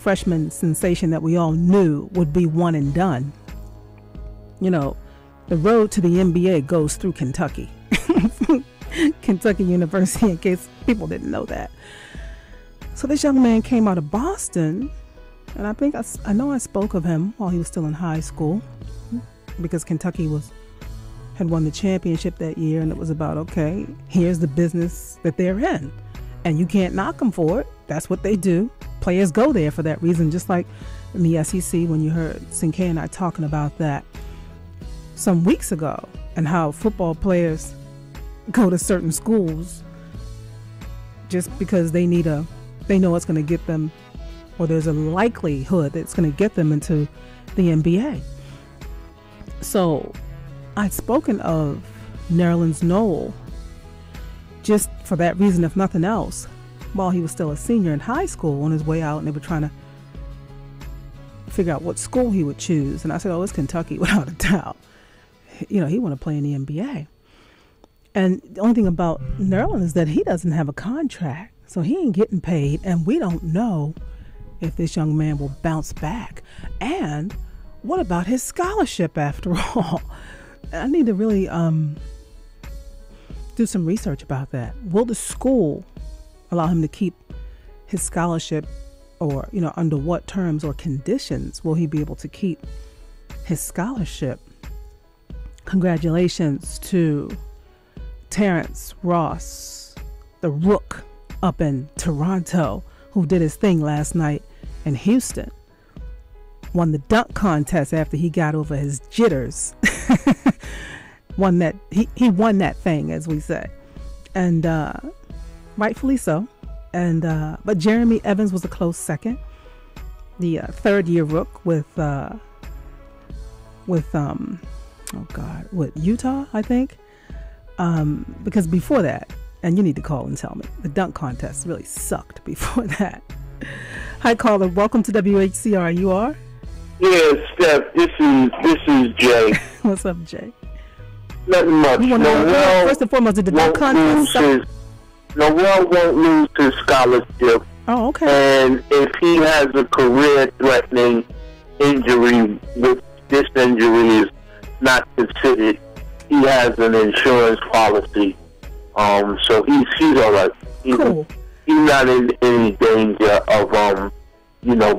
freshman sensation that we all knew would be one and done. You know, the road to the NBA goes through Kentucky. Kentucky University, in case people didn't know that. So this young man came out of Boston, and I think I know I spoke of him while he was still in high school, because Kentucky had won the championship that year, and it was about, okay, here's the business that they're in, and you can't knock them for it. That's what they do. Players go there for that reason, just like in the SEC when you heard Sinclair and I talking about that some weeks ago, and how football players go to certain schools just because they know it's going to get them, or there's a likelihood that it's going to get them into the NBA. So I'd spoken of Nerlens Noel just for that reason, if nothing else, while he was still a senior in high school on his way out, and they were trying to figure out what school he would choose. And I said, oh, it's Kentucky without a doubt. You know, he want to play in the NBA. And the only thing about Nerlens is that he doesn't have a contract, so he ain't getting paid, and we don't know if this young man will bounce back. And what about his scholarship after all? I need to really do some research about that. Will the school allow him to keep his scholarship, or, you know, under what terms or conditions will he be able to keep his scholarship? Congratulations to Terrence Ross, the Rook up in Toronto, who did his thing last night in Houston. Won the dunk contest after he got over his jitters. He won that thing, as we say, and rightfully so. And but Jeremy Evans was a close second. The third-year Rook with Utah, I think. Because before that, and you need to call and tell me, the dunk contest really sucked before that. Hi, caller. Welcome to WHCR. You are? Yes, Steph. This is Jay. What's up, Jay? Nothing much. First and foremost, did the dunk contest suck? Noel won't lose his scholarship. Oh, okay. And if he has a career-threatening injury, which this injury is not considered, he has an insurance policy. So he's all right. Cool. He's not in any danger of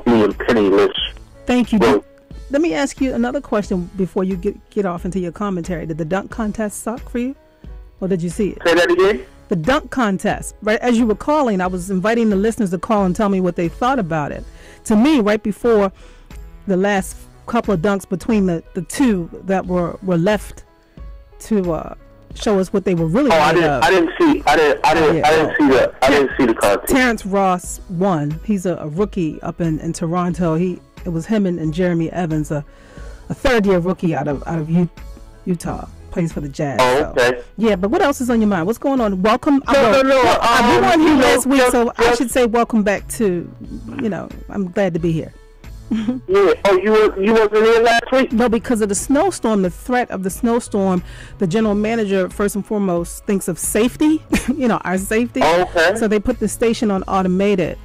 being penniless. Thank you. Let me ask you another question before you get off into your commentary. Did the dunk contest suck for you, or did you see it? Say that again? The dunk contest. Right as you were calling, I was inviting the listeners to call and tell me what they thought about it. To me, right before the last couple of dunks between the two that were left to show us what they were really made of. I didn't see the contest. Terrence Ross won. He's a rookie up in Toronto. It was him and Jeremy Evans, a third-year rookie out of Utah, plays for the Jazz. Oh, okay. So. Yeah, but what else is on your mind? What's going on? Welcome. No. We weren't here last week, so I should say welcome back to. I'm glad to be here. Yeah. Oh, you wasn't here last week? No, because of the snowstorm, the threat of the snowstorm, the general manager first and foremost thinks of safety. Our safety. Oh, okay. So they put the station on automated,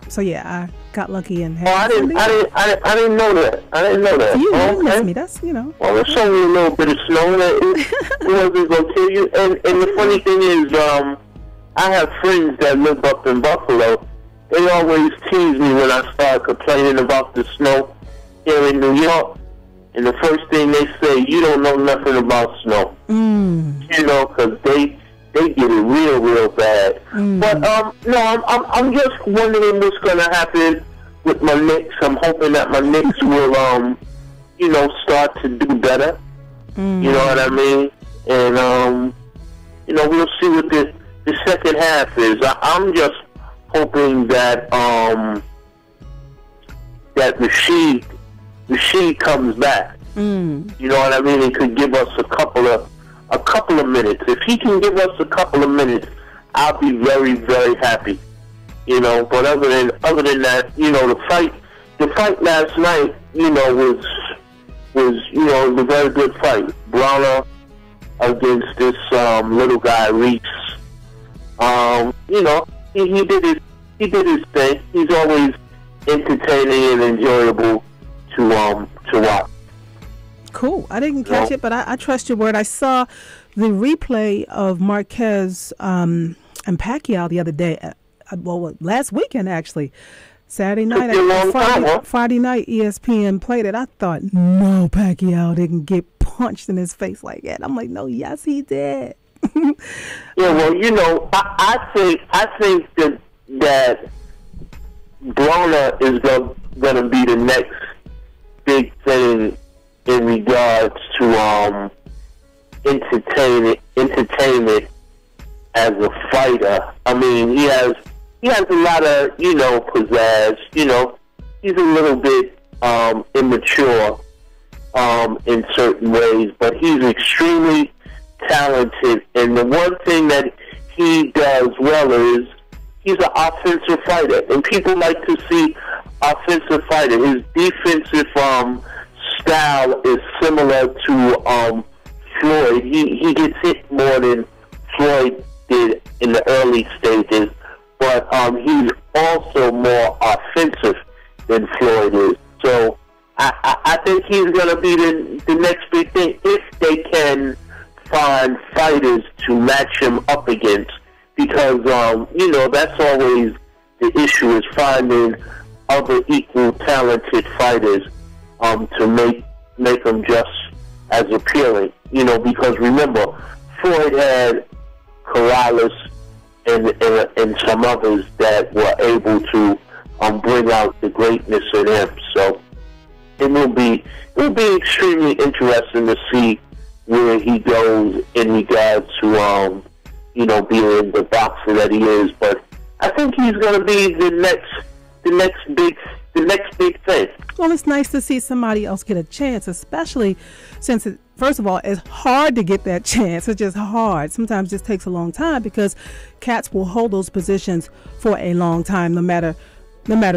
So yeah, I got lucky and had. I didn't know that. I didn't know that. You didn't miss me. That's Well, it's only a little bit of snow. It wasn't gonna kill you. And the funny thing is, I have friends that live up in Buffalo. They always tease me when I start complaining about the snow here in New York. And the first thing they say, you don't know nothing about snow. Because they get it real, real bad. But no, I'm just wondering what's going to happen with my Knicks. I'm hoping that my Knicks will, start to do better. You know what I mean? And we'll see what the second half is. I'm just hoping that that Rashid comes back. You know what I mean? He could give us a couple of minutes. If he can give us a couple of minutes, I'll be very, very happy. But other than that, the fight last night, was a very good fight. Browner against this little guy Reeks. He he did his thing. He's always entertaining and enjoyable to watch. Cool. I didn't catch it, but I trust your word. I saw the replay of Marquez and Pacquiao the other day. Last weekend actually. Saturday night, Friday night, ESPN played it. I thought, no, Pacquiao didn't get punched in his face like that. I'm like, no, yes, he did. Yeah, well, you know, I think that Broner is going to be the next big thing in regards to entertainment as a fighter. I mean, he has a lot of, you know, pizzazz. You know, he's a little bit immature in certain ways, but he's extremely talented. And the one thing that he does well is he's an offensive fighter, and people like to see offensive fighter. His defensive style is similar to Floyd. He gets hit more than Floyd did in the early stages, but he's also more offensive than Floyd is. So I think he's going to be the next big thing if they can find fighters to match him up against, because you know, that's always the issue, is finding other equal talented fighters to make them just as appealing. You know, because remember, Floyd had Corrales and some others that were able to bring out the greatness in him. So it will be extremely interesting to see where he goes in regards to you know, being the boxer that he is. But I think he's going to be the next big thing. Well, it's nice to see somebody else get a chance, especially since first of all, it's hard to get that chance. It's just hard. Sometimes it just takes a long time because cats will hold those positions for a long time, no matter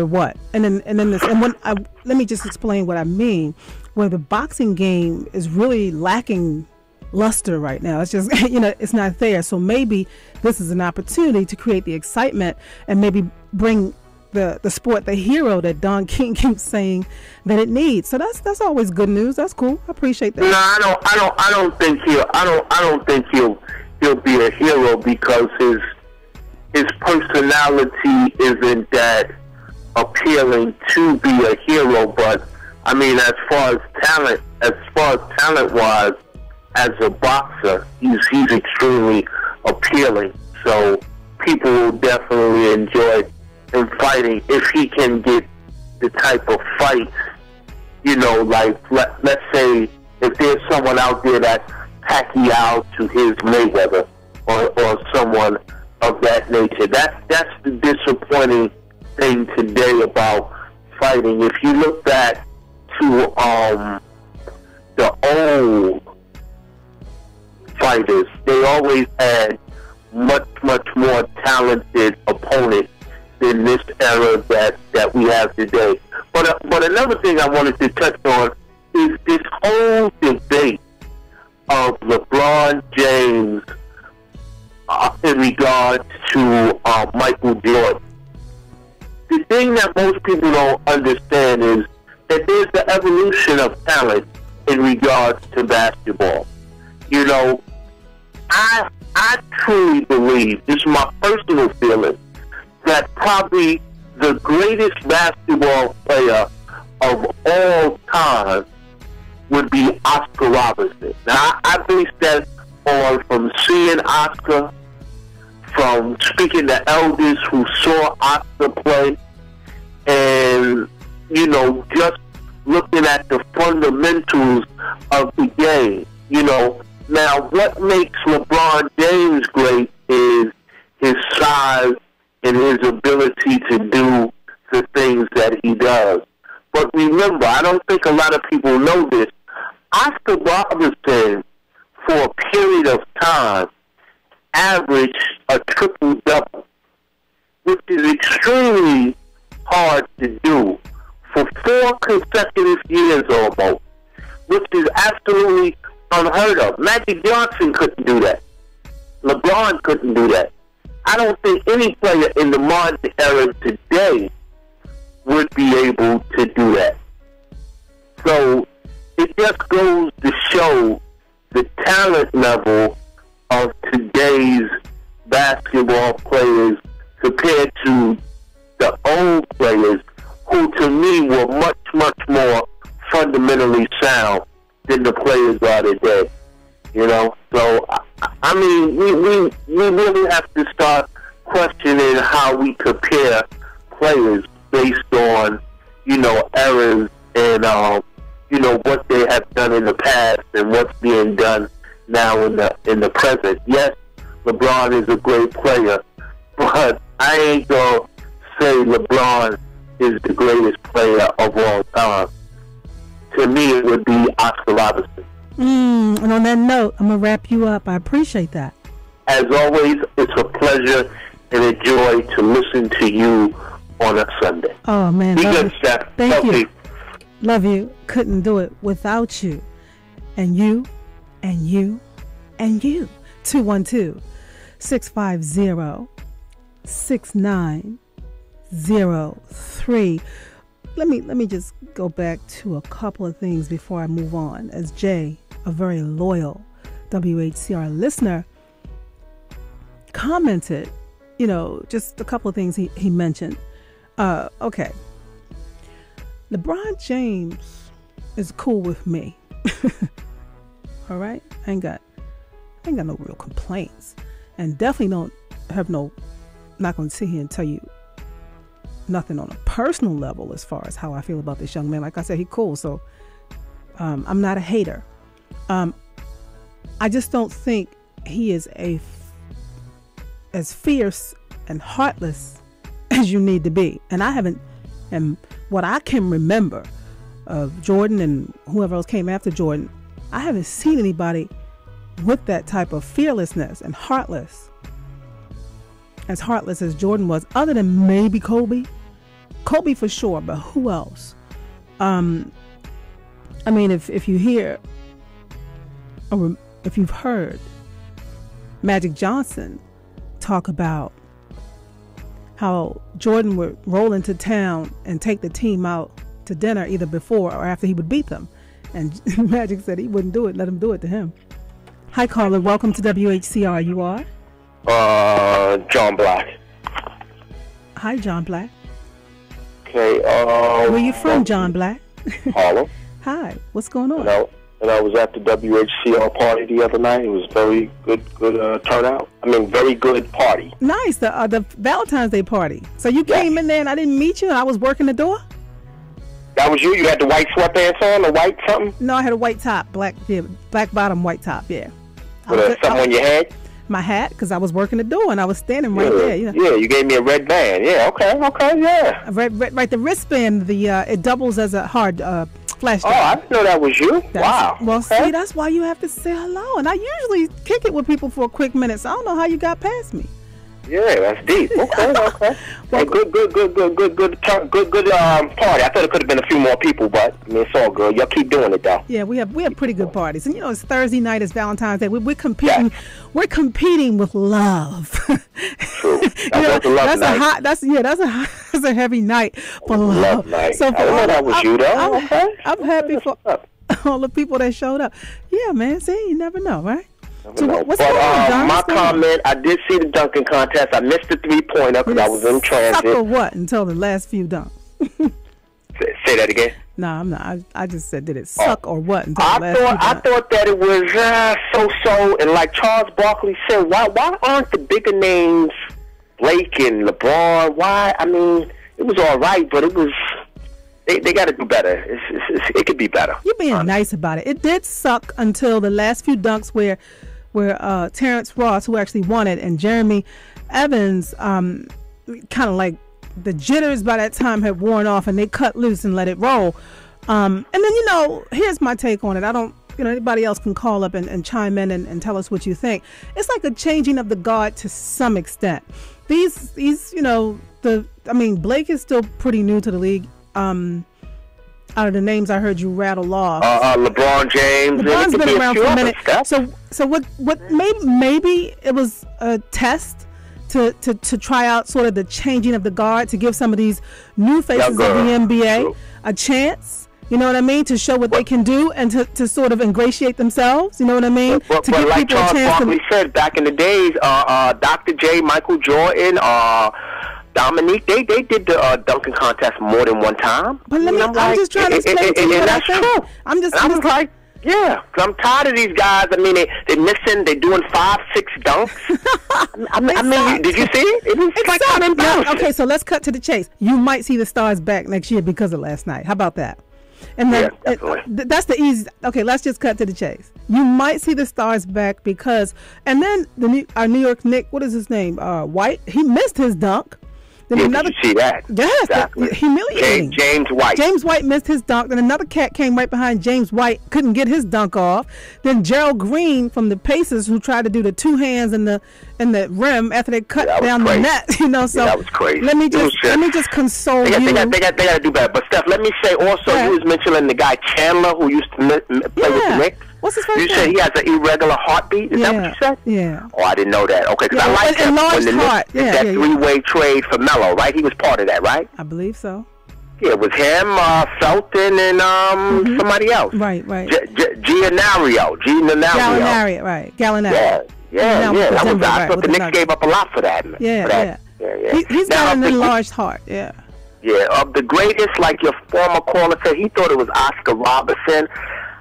what. Let me just explain what I mean. Where the boxing game is really lacking luster right now. It's just, you know, it's not there. So maybe this is an opportunity to create the excitement and maybe bring the sport the hero that Don King keeps saying that it needs. So that's always good news. That's cool. I appreciate that. No, I don't think he'll be a hero, because his personality isn't that appealing to be a hero. But I mean, as far as talent wise, as a boxer, he's extremely appealing. So people will definitely enjoy him fighting if he can get the type of fight, you know, like let's say if there's someone out there that's Pacquiao to his Mayweather or someone of that nature. That's the disappointing thing today about fighting. If you look back to the old fighters, they always had much more talented opponents than this era that we have today. But another thing I wanted to touch on is this whole debate of LeBron James in regards to Michael Jordan. The thing that most people don't understand is that there's the evolution of talent in regards to basketball. You know, I truly believe, this is my personal feeling, that probably the greatest basketball player of all time would be Oscar Robertson. Now, I base that on from seeing Oscar, from speaking to elders who saw Oscar play, and, you know, just looking at the fundamentals of the game. You know, now what makes LeBron James great is his size and his ability to do the things that he does. But remember, I don't think a lot of people know this, Oscar Robertson, for a period of time, averaged a triple-double, which is extremely hard to do for 4 consecutive years almost, which is absolutely unheard of. Magic Johnson couldn't do that. LeBron couldn't do that. I don't think any player in the modern era today would be able to do that. So it just goes to show the talent level of today's basketball players compared to the old players who, to me, were much, much more fundamentally sound than the players are today. You know? So, I mean, we really have to start questioning how we compare players based on, you know, errors and, you know, what they have done in the past and what's being done now in the present. Yes, LeBron is a great player, but I ain't gonna say LeBron is the greatest player of all time. To me, it would be Oscar Robertson. And on that note, I'm gonna wrap you up. I appreciate that. As always, it's a pleasure and a joy to listen to you on a Sunday. Oh man, be good, Steph. Thank you. Love you. Couldn't do it without you. And you, and you, and you. 212-650-6903. Let me just go back to a couple of things before I move on. As Jay, a very loyal WHCR listener, commented, you know, just a couple of things he mentioned. Okay. LeBron James is cool with me. All right? I ain't got no real complaints. And definitely not going to sit here and tell you nothing on a personal level as far as how I feel about this young man. Like I said, he cool. So I'm not a hater. I just don't think he is as fierce and heartless as you need to be. And I haven't, and what I can remember of Jordan and whoever else came after Jordan, I haven't seen anybody with that type of fearlessness and as heartless as Jordan was, other than maybe Kobe for sure, but who else? I mean, if you hear, or if you've heard Magic Johnson talk about how Jordan would roll into town and take the team out to dinner either before or after he would beat them, and Magic said he wouldn't do it, let him do it to him. Hi caller, welcome to WHCR. You are? John Black. Hi John Black. Okay, where you from, John Black? Harlem. Hi, what's going on? And I was at the WHCR party the other night. It was very good turnout. I mean, very good party. Nice, the Valentine's Day party. So you came in there and I didn't meet you and I was working the door? That was you? You had the white sweatpants on, the white something? No, I had a white top, black bottom, white top, yeah. With something on your head? My hat, because I was working the door and I was standing right there. You know. Yeah, you gave me a red band. Yeah, okay, yeah. Right, the wristband, it doubles as a hard flash drive. Oh, I didn't know that was you. Wow. Well, see, that's why you have to say hello. And I usually kick it with people for a quick minute, so I don't know how you got past me. Yeah, that's deep. Okay. Well, good party. I thought it could have been a few more people, but I mean, it's all good. Y'all keep doing it though. Yeah, we have pretty good parties, and you know, it's Thursday night, it's Valentine's Day. We're competing. Yes. We're competing with love. True. That's a heavy night for love. Night. So for I know that was you though. I'm happy for all the people that showed up. Yeah, man. See, you never know, right? So what's going on, John? My comment, I did see the dunking contest. I missed the three-pointer because I was in transit. Suck or what until the last few dunks? Say that again? No, I'm not. I just said, did it suck or what until the last few dunks? I thought that it was so-so, and like Charles Barkley said, why aren't the bigger names Blake and LeBron? Why? I mean, it was all right, but it was... They got to do better. It could be better. You're being nice about it. It did suck until the last few dunks where Terrence Ross, who actually won it, and Jeremy Evans, kind of like the jitters by that time had worn off, and they cut loose and let it roll. And then, you know, here's my take on it. I don't, you know, anybody else can call up and chime in and tell us what you think. It's like a changing of the guard to some extent. These, you know, Blake is still pretty new to the league. Out of the names I heard you rattle off, LeBron James. LeBron's been around for a minute. So what? Maybe it was a test to try out sort of the changing of the guard, to give some of these new faces of the NBA a chance. You know what I mean? To show what they can do and to sort of ingratiate themselves. You know what I mean? But like Charles Barkley said back in the days, Dr. J, Michael Jordan, Dominique, they did the dunking contest more than one time. But I'm just trying to explain to you what I think. True. I'm just like, yeah, I'm tired of these guys. I mean, they're missing. They're doing 5, 6 dunks. I mean, did you see it? It's like kind of embarrassing. Okay, so let's cut to the chase. You might see the Stars back next year because of last night. How about that? And then that's the easy. Okay, let's just cut to the chase. You might see the Stars back because, and then our New York Knicks, what is his name? White. He missed his dunk. Then did you see that? Yes, exactly. Humiliating. James White. James White missed his dunk. Then another cat came right behind James White, couldn't get his dunk off. Then Gerald Green from the Pacers, who tried to do the 2 hands in the rim after they cut down the net. You know, so that was crazy. Let me just console you. They got to do better. But Steph, let me say also, you was mentioning the guy Chandler who used to play with the Knicks. What's his first name? You said he has an irregular heartbeat? Is that what you said? Yeah. Oh, I didn't know that. Okay, because I like that. When the Knicks did that 3-way trade for Melo, right? He was part of that, right? I believe so. Yeah, it was him, Felton, and somebody else. Right. Gallinari, right. Gallinari. Yeah. I thought the Knicks gave up a lot for that. Yeah. He's got an enlarged heart, yeah. Yeah, of the greatest, like your former caller said, he thought it was Oscar Robertson.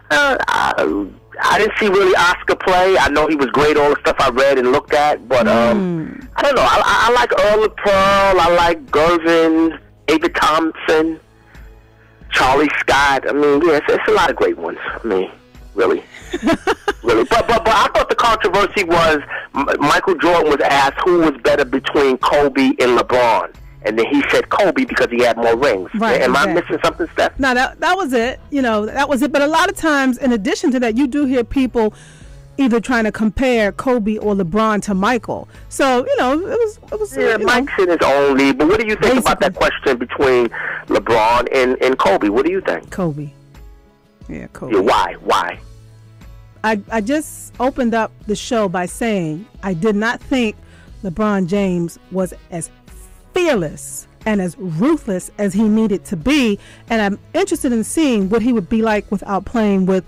I didn't see really Oscar play. I know he was great, all the stuff I read and looked at, but I don't know. I like Earl Pearl. I like Gervin, David Thompson, Charlie Scott. I mean, yeah, it's a lot of great ones. I mean, really. Really. But I thought the controversy was Michael Jordan was asked who was better between Kobe and LeBron. And then he said Kobe because he had more rings. Right, Am I missing something, Steph? No, that was it. You know, that was it. But a lot of times, in addition to that, you do hear people either trying to compare Kobe or LeBron to Michael. So, you know, it was. Yeah, Mike's in his own league. But what do you think about that question between LeBron and Kobe? What do you think? Kobe. Yeah, Kobe. Yeah, why? I just opened up the show by saying I did not think LeBron James was as fearless and as ruthless as he needed to be, and I'm interested in seeing what he would be like without playing with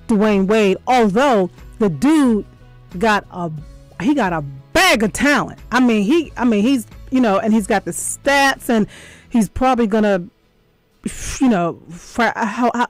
Dwayne Wade. Although the dude got a bag of talent. I mean he's, you know, and he's got the stats, and he's probably gonna, you know, for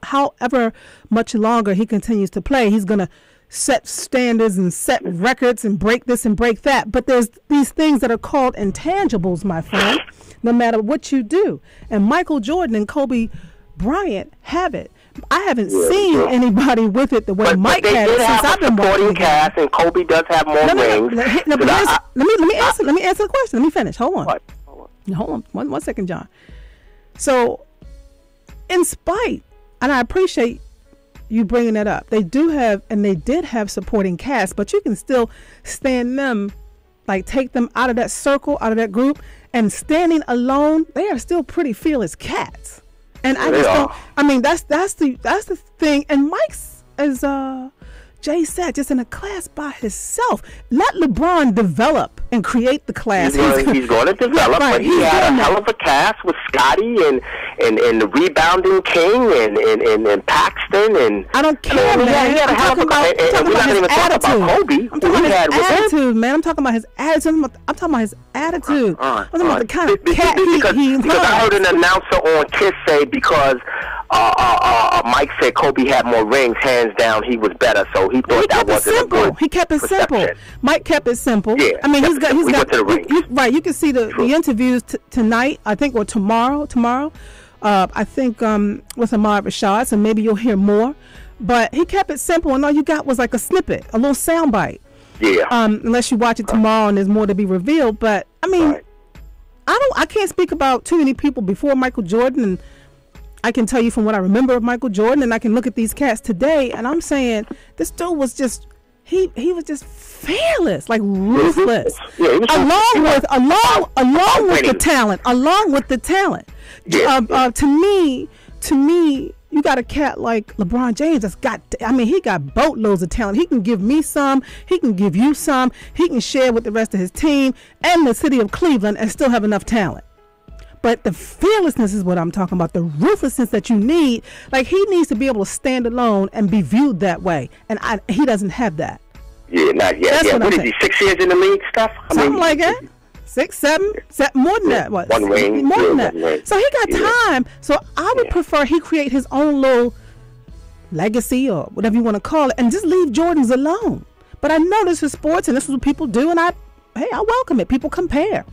however much longer he continues to play, he's gonna set standards and set records and break this and break that. But there's these things that are called intangibles, my friend, no matter what you do. And Michael Jordan and Kobe Bryant have it. I haven't seen anybody with it the way Mike had it since I've been watching. Cast, and Kobe does have more rings. Let me answer the question. Let me finish. Hold on. One second, John. So, in spite, and I appreciate you bringing that up, they did have supporting cast, but you can still stand them, like take them out of that circle, out of that group, and standing alone, they are still pretty fearless cats. And I just don't. I mean, that's the thing. And Mike's, as Jay said, just in a class by himself. Let LeBron develop and create the class. He's going to develop, but he had a hell of a cast with Scotty and the rebounding king and Paxton and. I don't care, man. He had a hell of a cast. And we're not even talking about Kobe. I'm talking about his attitude, man. I'm talking about his attitude. I'm talking about his attitude. I'm talking about the kind of cat he because I heard an announcer on Kiss say because Mike said Kobe had more rings, hands down, he was better. So he thought that wasn't a good He kept it simple. Mike kept it simple. Yeah, I mean, he's got right. You can see the interviews tonight, I think, or tomorrow. I think with Ahmad Rashad, so maybe you'll hear more. But he kept it simple, and all you got was like a snippet, a little soundbite. Yeah. Unless you watch it tomorrow and there's more to be revealed. But I mean, I can't speak about too many people before Michael Jordan, and I can tell you from what I remember of Michael Jordan, and I can look at these cats today, and I'm saying this dude was just he was just fearless, like ruthless. Yeah, along with the talent. Yeah, to me, you got a cat like LeBron James that's got, he got boatloads of talent. He can give me some, he can give you some, he can share with the rest of his team and the city of Cleveland and still have enough talent. But the fearlessness is what I'm talking about, the ruthlessness that you need. Like, he needs to be able to stand alone and be viewed that way. And he doesn't have that. Yeah, not yet. That's what is he, 6 years in the league stuff? Something like that. 6, 7, more than that. What? One ring. More than that. So he got time. So I would prefer he create his own little legacy or whatever you want to call it and just leave Jordans alone. But I know this is sports and this is what people do, and I welcome it. People compare.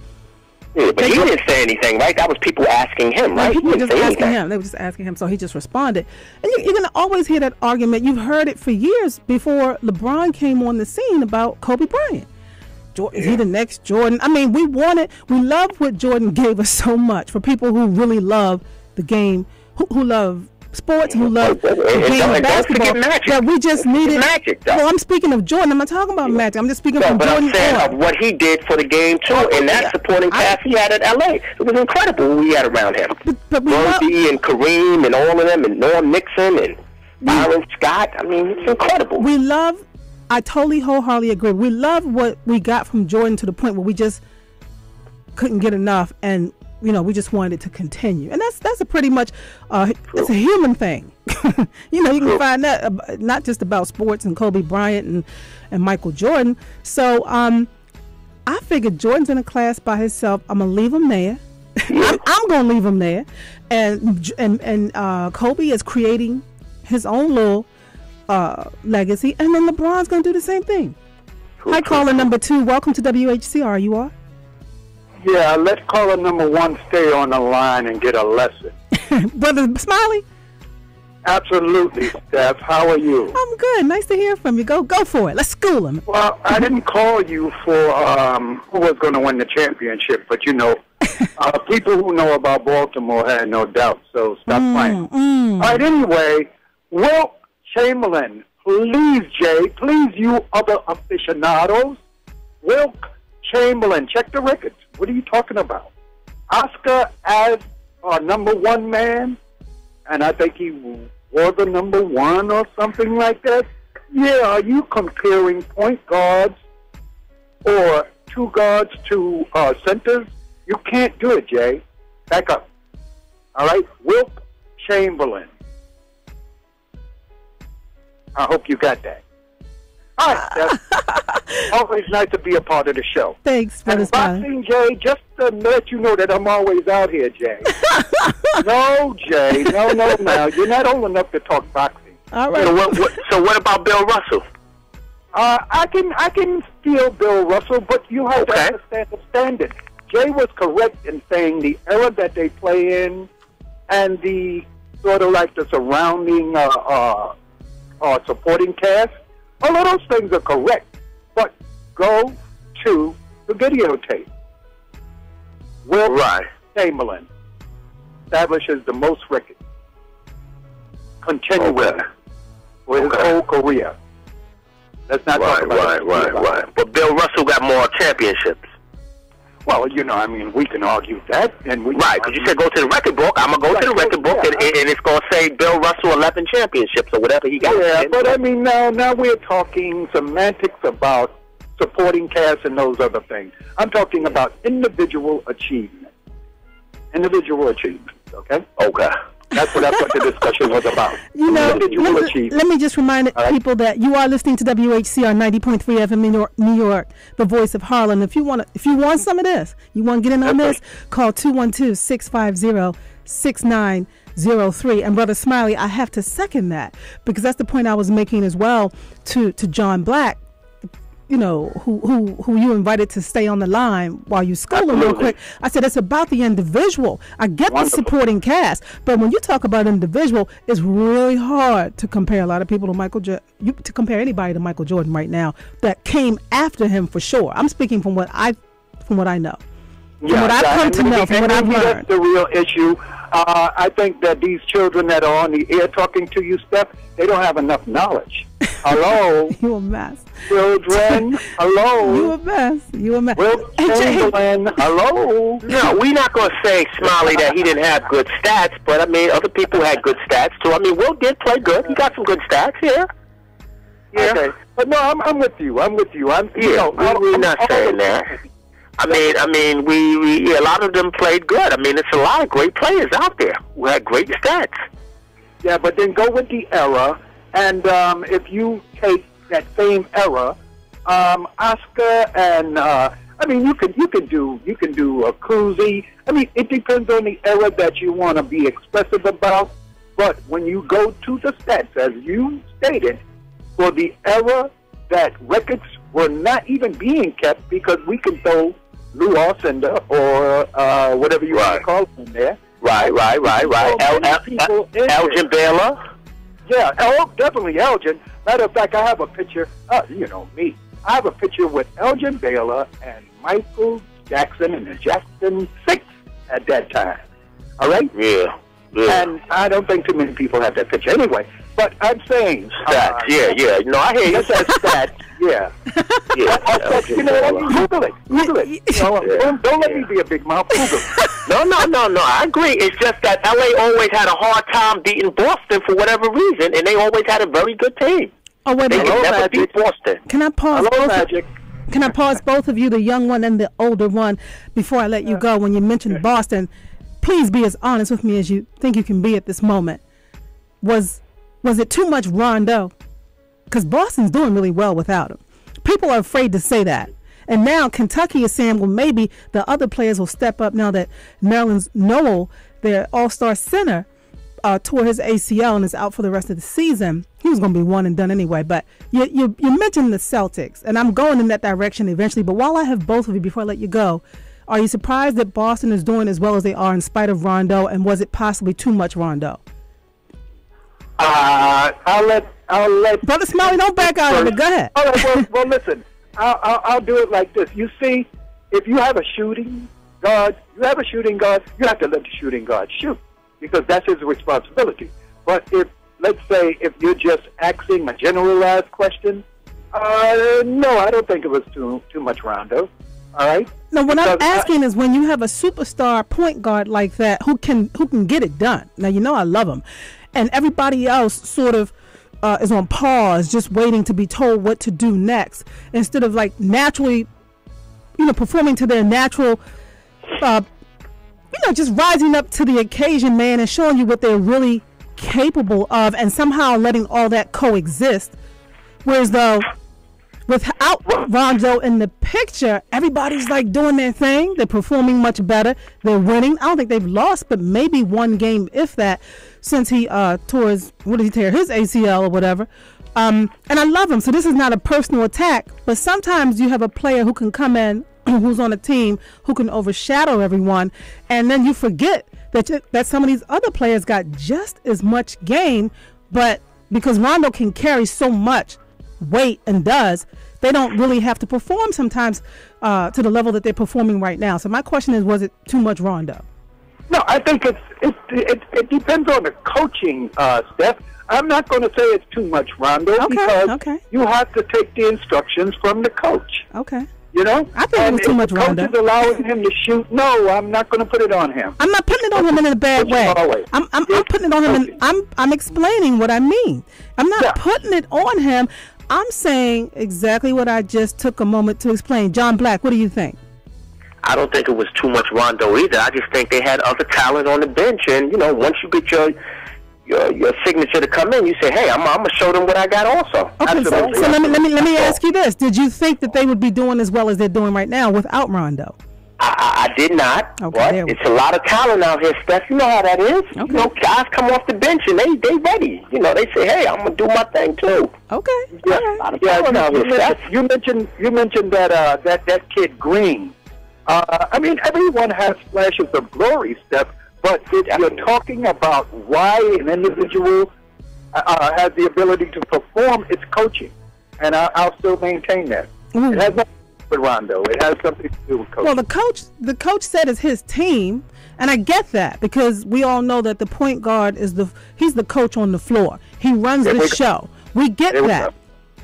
Yeah, but he didn't say anything, right? That was people asking him, right? People were just asking him. They were just asking him, so he just responded. And you're going to always hear that argument. You've heard it for years before LeBron came on the scene about Kobe Bryant. Is he the next Jordan? We love what Jordan gave us so much. For people who really love the game, who love sports, who love the game of basketball, that we just needed. Magic, though. Well, I'm speaking of Jordan. I'm not talking about Magic. I'm just speaking from Jordan. But I'm saying of what he did for the game, too, and that supporting cast he had at L.A. It was incredible who he had around him. Brody and Kareem and all of them, and Norm Nixon and Byron Scott. It's incredible. I totally wholeheartedly agree. We love what we got from Jordan to the point where we just couldn't get enough, and we just wanted it to continue. And that's a pretty much it's a human thing. You can find that not just about sports and Kobe Bryant and Michael Jordan. So I figured Jordan's in a class by himself. I'm gonna leave him there. I'm gonna leave him there, and Kobe is creating his own little legacy, and then LeBron's gonna do the same thing. Hi, caller number 2. Welcome to WHCR. You are? Yeah, let's caller number 1 stay on the line and get a lesson. Brother Smiley? Absolutely, Steph. How are you? I'm good. Nice to hear from you. Go for it. Let's school him. Well, I didn't call you for who was going to win the championship, but people who know about Baltimore had no doubt, so stop playing. All right, anyway, Wilt Chamberlain, please, Jay, please, you other aficionados, Wilt Chamberlain, check the records. What are you talking about? Oscar as our number 1 man, and I think he was the number 1 or something like that. Yeah, are you comparing point guards or 2 guards to centers? You can't do it, Jay. Back up. All right? Wilt Chamberlain. I hope you got that. All right, Steph. Always nice to be a part of the show. Thanks, Brother Smiley. Boxing, Jay, just to let you know that I'm always out here, Jay. No, Jay. No. You're not old enough to talk boxing. All right. So what about Bill Russell? I can feel Bill Russell, but you have to understand the standard. Jay was correct in saying the era that they play in and the sort of like the surrounding supporting cast. All of those things are correct, but go to the videotape. Wilt Chamberlain establishes the most records continually for his whole career. Let's not talk about right. But Bill Russell got more championships. Well, we can argue that. Because you said go to the record book. I'm going to go to the record book, and it's going to say Bill Russell 11 championships or whatever he got. Yeah, but now we're talking semantics about supporting cast and those other things. I'm talking about individual achievement. Okay? Okay. That's what the discussion was about. Let me just remind people that you are listening to WHCR 90.3 FM New York, the voice of Harlem. If you want some of this, you want to get in on this, call 212-650-6903. And Brother Smiley, I have to second that because that's the point I was making as well to John Black. Who you invited to stay on the line while you school him real quick. I said it's about the individual. I get the supporting cast, but when you talk about individual, it's really hard to compare a lot of people to to compare anybody to Michael Jordan right now that came after him for sure. I'm speaking from what I know. From what I've come to know, from what I've learned. That's the real issue. I think that these children that are on the air talking to you, Steph, they don't have enough knowledge. Hello. You a mess. Children, hello. You a mess. You a mess. Wilt Chamberlain, hello. No, we're not going to say, Smiley, that he didn't have good stats, but, I mean, other people had good stats, too. I mean, Will did play good. He got some good stats, yeah. Yeah. Okay. But no, I'm with you. I'm with you. We're not saying that. I mean, we a lot of them played good. I mean, it's a lot of great players out there who had great stats. Yeah, but then go with the era, and if you take that same era, Oscar and I mean, you can do a Cousy. I mean, it depends on the era that you want to be expressive about. But when you go to the stats, as you stated, for the era that records were not even being kept, because we can throw Lou Alcindor or whatever you want to call him there. Right. Elgin Baylor. Yeah, definitely Elgin. Matter of fact, I have a picture. You know me. I have a picture with Elgin Baylor and Michael Jackson and the Jackson Six at that time. All right. Yeah. And I don't think too many people have that picture. Anyway, but I'm saying stats. Yeah. No, I hear you. That's stats. Yeah. You know what? Google it. You know, don't let me be a big mouth. Google it. No. I agree. It's just that LA always had a hard time beating Boston for whatever reason, and they always had a very good team. Oh, wait a minute. They could never beat Boston. Can I pause? Hello, Magic. Can I pause both of you, the young one and the older one, before I let you go? When you mentioned Boston, please be as honest with me as you think you can be at this moment. Was it too much Rondo? Because Boston's doing really well without him. People are afraid to say that. And now Kentucky is saying, well, maybe the other players will step up now that Maryland's Noel, their all-star center, tore his ACL and is out for the rest of the season. He was going to be one and done anyway. But you mentioned the Celtics, and I'm going in that direction eventually. But while I have both of you, before I let you go, are you surprised that Boston is doing as well as they are in spite of Rondo, and was it possibly too much Rondo? I'll let Brother Smiley, don't back out of it. Go ahead. All right, well, listen. I'll do it like this. You see, if you have a shooting guard, you have to let the shooting guard shoot, because that's his responsibility. But let's say if you're just asking a generalized question, no, I don't think it was too much Rondo. All right. No, what I'm asking is when you have a superstar point guard like that who can get it done. Now, you know I love him, and everybody else sort of is on pause, just waiting to be told what to do next, instead of like naturally, performing to their natural, just rising up to the occasion, man, and showing you what they're really capable of, and somehow letting all that coexist. Whereas though, without Rondo in the picture, everybody's like doing their thing. They're performing much better. They're winning. I don't think they've lost, but maybe one game, if that, since he tore his ACL or whatever. And I love him. So this is not a personal attack, but sometimes you have a player who can come in, who's on a team, who can overshadow everyone, and then you forget that some of these other players got just as much game, but because Rondo can carry so much weight and does, they don't really have to perform sometimes to the level that they're performing right now. So my question is, was it too much Rondo? No, I think it depends on the coaching, Steph. I'm not going to say it's too much Rondo, because you have to take the instructions from the coach. Okay. I think it was too much Rondo. Coach is allowing him to shoot. No, I'm not going to put it on him. I'm not putting it on him in a bad way. I'm putting it on him, and I'm explaining what I mean. I'm not putting it on him. I'm saying exactly what I just took a moment to explain. John Black, what do you think? I don't think it was too much Rondo either. I just think they had other talent on the bench, and once you get your signature to come in, you say, "Hey, I'm gonna show them what I got." Also, okay. So let me ask you this: did you think that they would be doing as well as they're doing right now without Rondo? I did not. Okay, but it's a lot of talent out here, Steph. You know how that is. Okay. Guys come off the bench and they ready. They say, "Hey, I'm gonna do my thing too." Okay. Yeah, a lot of talent out here, Steph. You mentioned that kid Green. I mean, everyone has flashes of glory, Steph. But if you're talking about why an individual has the ability to perform, it's coaching, and I'll still maintain that. It has nothing to do with Rondo. It has something to do with coaching. Well, the coach said it's his team, and I get that, because we all know that the point guard he's the coach on the floor. He runs the show. We get that.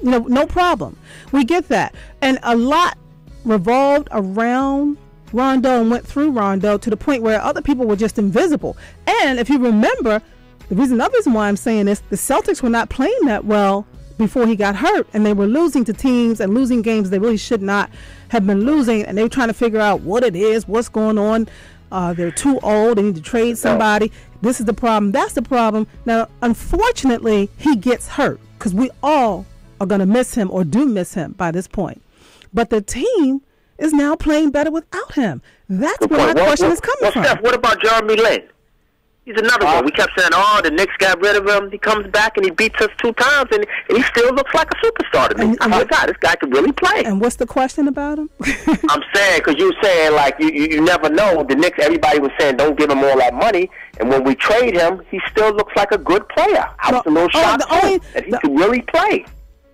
No problem. We get that. And a lot revolved around Rondo and went through Rondo to the point where other people were just invisible. And if you remember, another reason why I'm saying this, the Celtics were not playing that well before he got hurt, and they were losing to teams and losing games they really should not have been losing, and they were trying to figure out what it is, what's going on. They're too old. They need to trade somebody. This is the problem. That's the problem. Now, unfortunately, he gets hurt because we all are going to miss him or do miss him by this point. But the team is now playing better without him. That's where my question is coming from. Steph, what about Jeremy Lin? He's another one. We kept saying, the Knicks got rid of him. He comes back and he beats us 2 times, and he still looks like a superstar to me. I forgot, this guy could really play. And what's the question about him? I'm saying, because you were saying, like, you never know. The Knicks, everybody was saying, don't give him all that money. And when we trade him, he still looks like a good player. I was a little shocked that he could really play.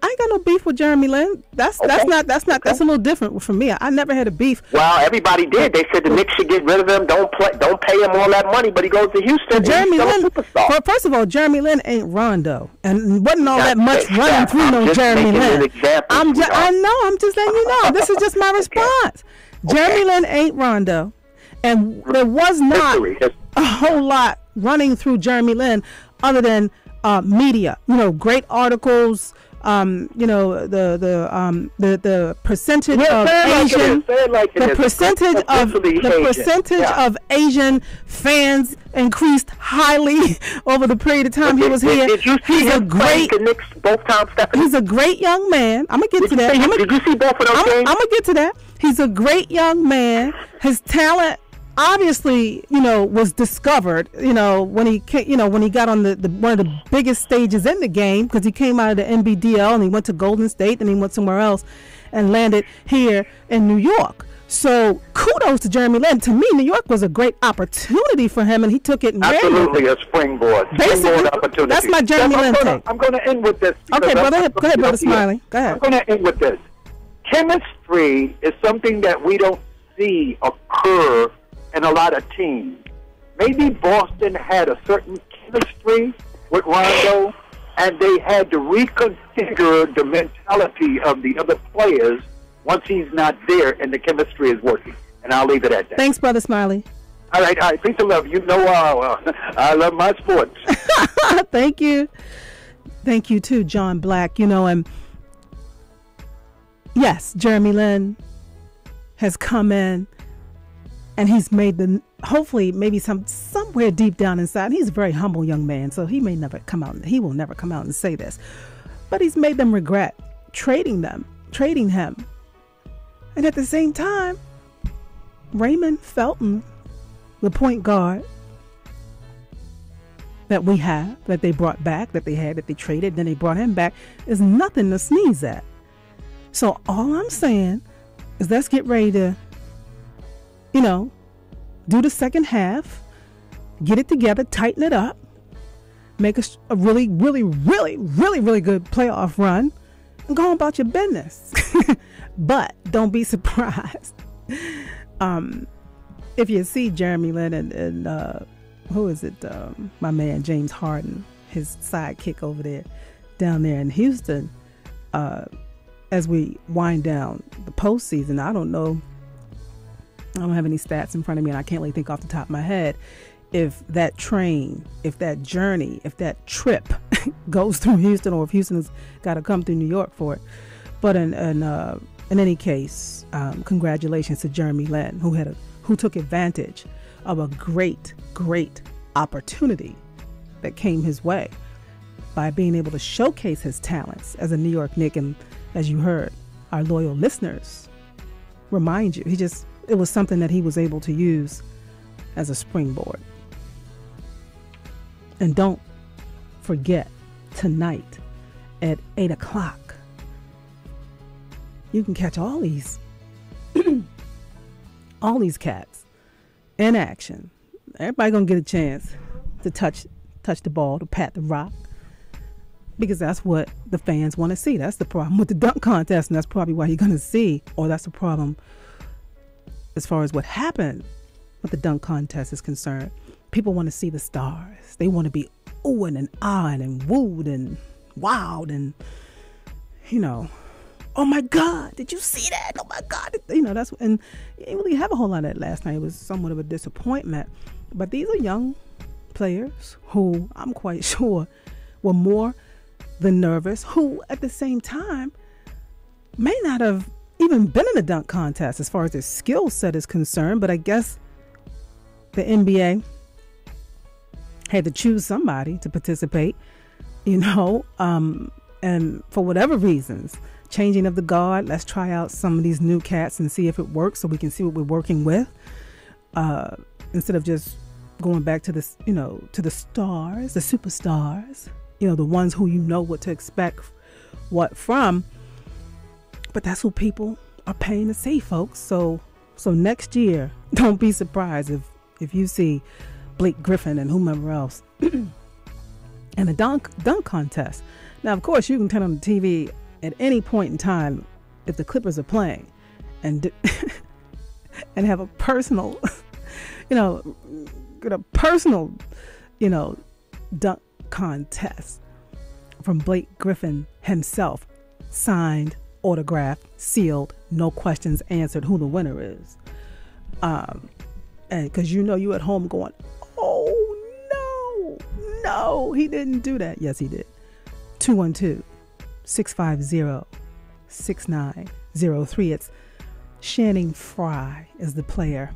I ain't got no beef with Jeremy Lin. That's a little different for me. I never had a beef. Well, everybody did. They said the Knicks should get rid of him. Don't pay him all that money. But he goes to Houston. Jeremy Lin, a superstar. First of all, Jeremy Lin ain't Rondo, and wasn't all that much running through no Jeremy Lin. I know. I'm just letting you know. This is just my response. Jeremy Lin ain't Rondo, and there was not a whole lot running through Jeremy Lin other than media. Great articles. The percentage of Asian, the percentage of Asian fans increased highly over the period of time he was here. Did you see him playing the Knicks both times, Stephanie? He's a great young man. I'm gonna get to that. Did you see both of those games? I'm gonna get to that. He's a great young man. His talent obviously, was discovered, when he got on the one of the biggest stages in the game, because he came out of the NBDL and he went to Golden State, and he went somewhere else and landed here in New York. So kudos to Jeremy Lin. To me, New York was a great opportunity for him, and he took it. Absolutely, a springboard opportunity. That's my Jeremy Lin take. I'm going to end with this. Okay, brother. Go ahead, Brother Smiley. Go ahead. I'm going to end with this. Chemistry is something that we don't see occur in a lot of teams. Maybe Boston had a certain chemistry with Rondo, and they had to reconfigure the mentality of the other players once he's not there and the chemistry is working. And I'll leave it at that. Thanks, Brother Smiley. All right. Peace and love. I love my sports. Thank you. Thank you, too, John Black. And yes, Jeremy Lin has come in, and he's made hopefully maybe somewhere deep down inside. He's a very humble young man, so he will never come out and say this. But he's made them regret trading him. And at the same time, Raymond Felton, the point guard that they brought back, that they traded, then they brought him back, is nothing to sneeze at. So all I'm saying is let's get ready to do the second half, get it together, tighten it up, make a really, really, really, really, really good playoff run, and go on about your business. But don't be surprised if you see Jeremy Lin and who is it? My man James Harden, his sidekick over there, down there in Houston. As we wind down the postseason, I don't know. I don't have any stats in front of me, and I can't really think off the top of my head if that train, if that journey, if that trip goes through Houston, or if Houston's got to come through New York for it. But in any case, congratulations to Jeremy Lin, who took advantage of a great opportunity that came his way by being able to showcase his talents as a New York Knick. And as you heard, our loyal listeners remind you, it was something that he was able to use as a springboard. And don't forget, tonight at 8 o'clock, you can catch all these cats in action. Everybody gonna get a chance to touch the ball, to pat the rock, because that's what the fans want to see. That's the problem with the dunk contest, and that's probably why you're gonna see, or that's the problem as far as what happened with the dunk contest is concerned. People want to see the stars. They want to be oohing and ahhing and wooed and wowed and oh my God, did you see that? Oh my God. And you didn't really have a whole lot of that last night. It was somewhat of a disappointment. But these are young players who I'm quite sure were more than nervous, who at the same time may not have even been in a dunk contest as far as their skill set is concerned. But I guess the NBA had to choose somebody to participate, and for whatever reasons, changing of the guard, let's try out some of these new cats and see if it works so we can see what we're working with, instead of just going back to this, to the stars, the superstars, the ones who what to expect what from. But that's who people are paying to see, folks. So next year, don't be surprised if you see Blake Griffin and whomever else in a dunk contest. Now, of course, you can turn on the TV at any point in time if the Clippers are playing and and have a personal, get a personal, dunk contest from Blake Griffin himself, signed, autographed, sealed, no questions answered who the winner is. And because you at home going, oh no, he didn't do that. Yes, he did. 212-650-6903. It's Channing Frye is the player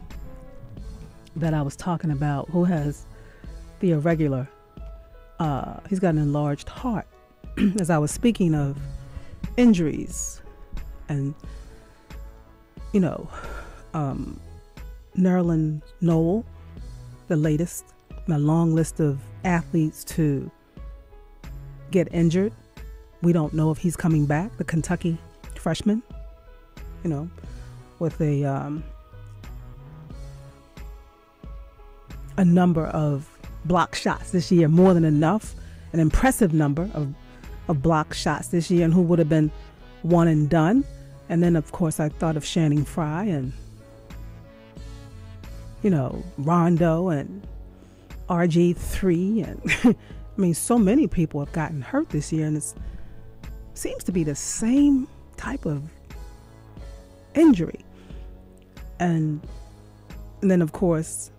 that I was talking about, who has the irregular, he's got an enlarged heart. As I was speaking of injuries and, Nerlens Noel, the latest in a long list of athletes to get injured. We don't know if he's coming back. The Kentucky freshman, with a number of block shots this year, more than enough, an impressive number of block shots this year, and who would have been one and done. And then, of course, I thought of Channing Frye and, Rondo and RG3. And so many people have gotten hurt this year, and it seems to be the same type of injury. And then, of course,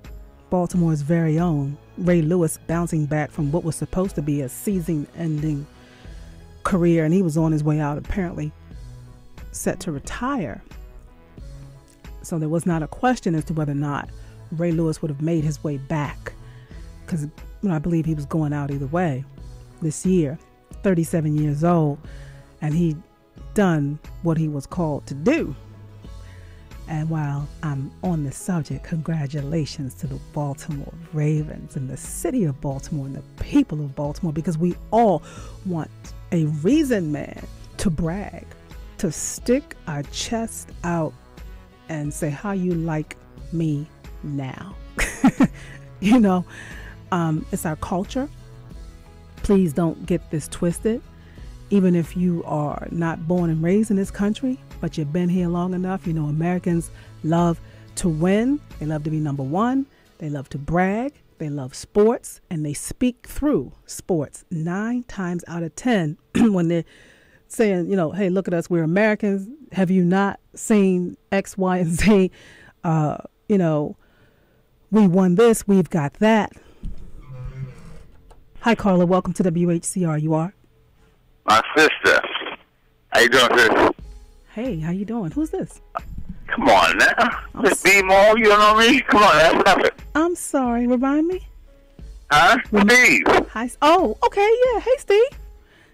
Baltimore's very own Ray Lewis bouncing back from what was supposed to be a season-ending career, and he was on his way out, apparently set to retire. So there was not a question as to whether or not Ray Lewis would have made his way back, because I believe he was going out either way this year, 37 years old, and he done what he was called to do. And while I'm on the subject, congratulations to the Baltimore Ravens and the city of Baltimore and the people of Baltimore, because we all want a reason, man, to brag, to stick our chest out and say how you like me now. It's our culture. Please don't get this twisted. Even if you are not born and raised in this country, but you've been here long enough, Americans love to win. They love to be number one. They love to brag. They love sports, and they speak through sports 9 times out of 10 when they're saying, hey, look at us, we're Americans. Have you not seen X, Y, and Z? We won this, we've got that. Hi, Carla. Welcome to WHCR. You are? My sister. How you doing, sis? Hey, how you doing? Who's this? Come on now. Miss B-Mall, you know me? Come on, that's nothing. I'm sorry. Remind me? Huh? Steve. Hi. Oh, okay. Yeah. Hey, Steve.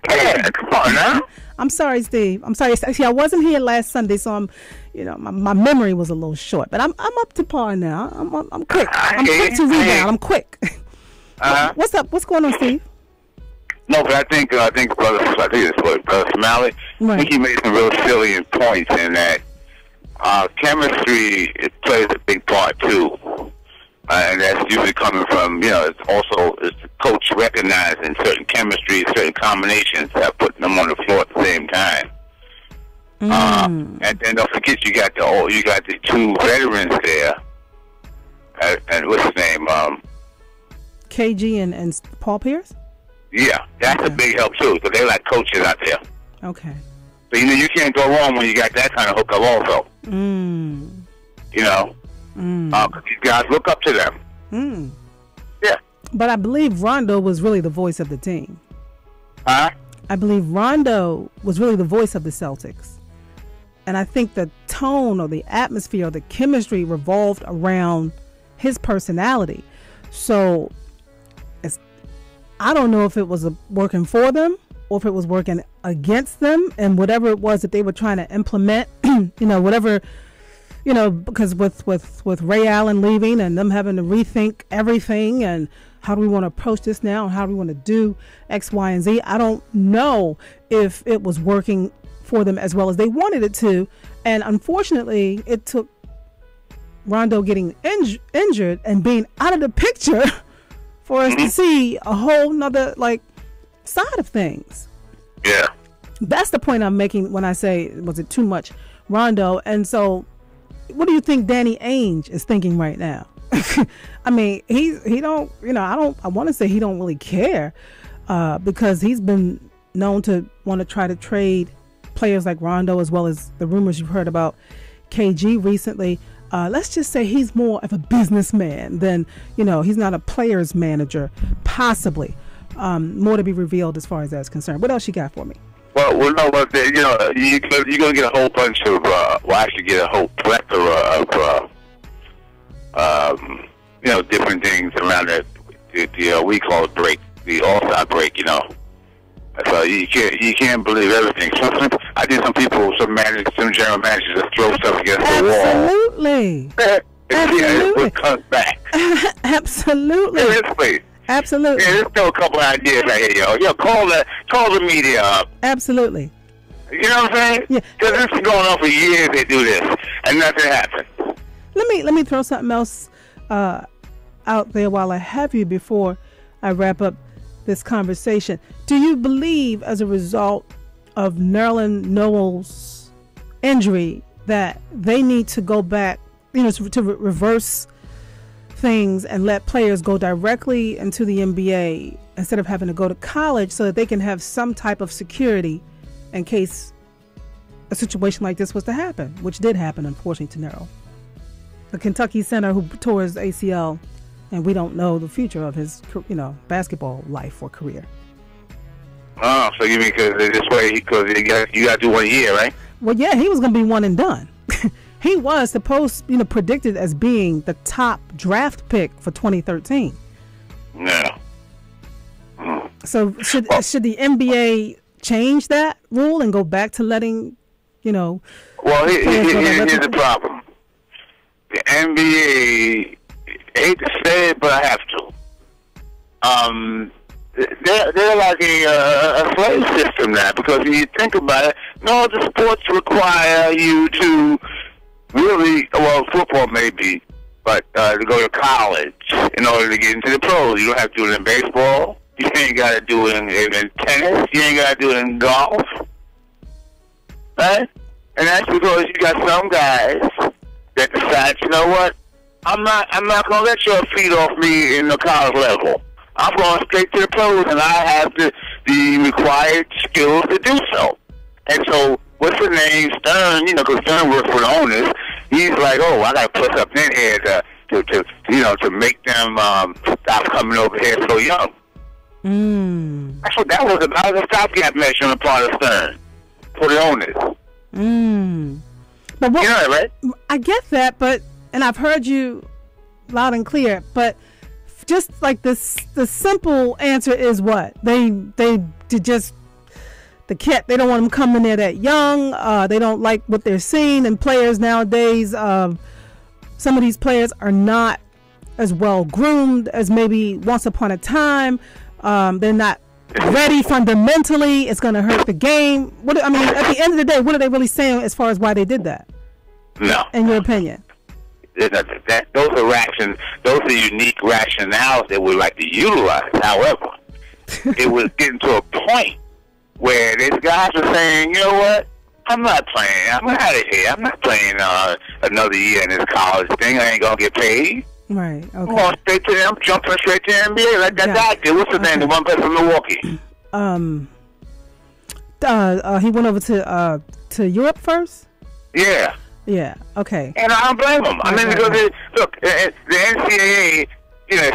Yeah, come on now. I'm sorry, Steve. I'm sorry. See, I wasn't here last Sunday, so I'm, my memory was a little short. But I'm up to par now. I'm quick. I'm quick to rebound. I'm quick. What's up? What's going on, Steve? No, but I think Brother Smalley, right. I think he made some real salient points in that chemistry, it plays a big part too. And that's usually coming from, it's the coach recognizing certain chemistry, certain combinations that put them on the floor at the same time. And then don't forget you got the 2 veterans there. And what's his name? KG and Paul Pierce? Yeah, that's a big help too, because they're like coaches out there. Okay. So, you can't go wrong when you got that kind of hookup also. These guys look up to them. Yeah. But I believe Rondo was really the voice of the team. Huh? I believe Rondo was really the voice of the Celtics. And I think the tone or the atmosphere or the chemistry revolved around his personality. So I don't know if it was working for them or if it was working against them, and whatever it was that they were trying to implement, because with Ray Allen leaving and them having to rethink everything and how do we want to approach this now and how do we want to do X, Y, and Z. I don't know if it was working for them as well as they wanted it to. And unfortunately, it took Rondo getting injured and being out of the picture for us to see a whole nother side of things. Yeah. That's the point I'm making when I say, was it too much Rondo? And so what do you think Danny Ainge is thinking right now? I mean, he don't, I want to say he don't really care because he's been known to want to try to trade players like Rondo, as well as the rumors you've heard about KG recently. Let's just say he's more of a businessman than, he's not a player's manager, possibly. More to be revealed as far as that's concerned. What else you got for me? Well, no, but you're going to get a whole bunch of, actually get a whole plethora of, different things around the we call it break, the All-Star break, So you can't believe everything. I did some managers, some general managers just throw stuff against the wall. Absolutely. Absolutely. It comes back. Absolutely. Seriously. Absolutely. Yeah, let's throw a couple ideas right here, yo. Call the media up. Absolutely. You know what I'm saying? Yeah. Because this is going on for years. They do this, and nothing happens. Let me throw something else out there while I have you before I wrap up this conversation. Do you believe, as a result of Nerlens Noel's injury, that they need to go back, to reverse things and let players go directly into the NBA instead of having to go to college, so that they can have some type of security in case a situation like this was to happen, which did happen, unfortunately, to Nerl, the Kentucky center who tore his ACL, and we don't know the future of his, basketball life or career. Oh, so you mean because you got to do 1 year, right? Well, yeah, he was going to be one and done. He was supposed, predicted as being the top draft pick for 2013. Yeah. So should the NBA change that rule and go back to letting, Well, here's the problem. The NBA, I hate to say it, but I have to. They're like a slave system now, because when you think about it, no, the sports require you to really, football maybe, but to go to college in order to get into the pros. You don't have to do it in baseball. You ain't got to do it in tennis. You ain't got to do it in golf. Right? And that's because you got some guys that decide, you know what? I'm not going to let your feet off me in the college level. I'm going straight to the pros, and I have the required skills to do so. And so, what's his name? Stern, because Stern works for the owners. He's like, I got to put something in here to make them stop coming over here so young. That's what that was about, a stopgap measure on the part of Stern for the owners. But you know that, right? I get that, and I've heard you loud and clear, but just like this, the simple answer is what? They just, the kid, they don't want them coming there that young. They don't like what they're seeing in players nowadays. Some of these players are not as well groomed as maybe once upon a time. They're not ready fundamentally. It's going to hurt the game. At the end of the day, what are they really saying as far as why they did that? No. In your opinion? Those are unique rationales that we like to utilize. However, it was getting to a point where these guys were saying, you know what? I'm not playing. I'm out of here. I'm not playing another year in this college thing. I ain't going to get paid. Right. Okay. I'm going straight to them, jumping straight to the NBA like that guy did. What's the name? The one person from Milwaukee. He went over to Europe first. Yeah. Yeah. Okay. And I don't blame him. I mean, because look, the NCAA,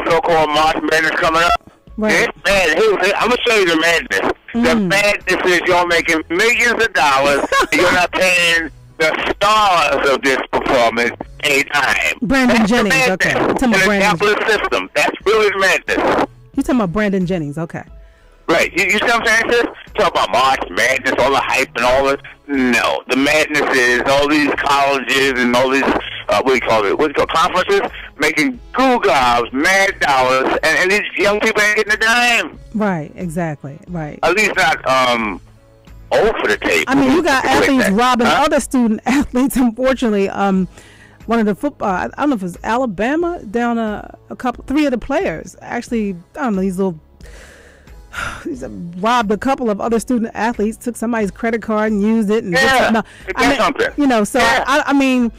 so-called March Madness coming up. Right. I'm gonna show you the madness. The madness is you're making millions of dollars. You're not paying the stars of this performance any time. Brandon Jennings. Okay. In the capitalist system, that's really the madness. You're talking about Brandon Jennings. Okay. Right. You see what I'm saying, sis? Talk about March Madness, all the hype and all this. No. The madness is all these colleges and all these, conferences, making cool gobs, mad dollars, and these young people ain't getting a dime. Right. Exactly. Right. At least not, old for the tape. I mean, you got athletes robbing other student athletes, unfortunately. One of the football, I don't know if it was Alabama, down three of the players. Actually, I don't know, he's robbed a couple of other student athletes, took somebody's credit card and used it. And something. So yeah. I mean,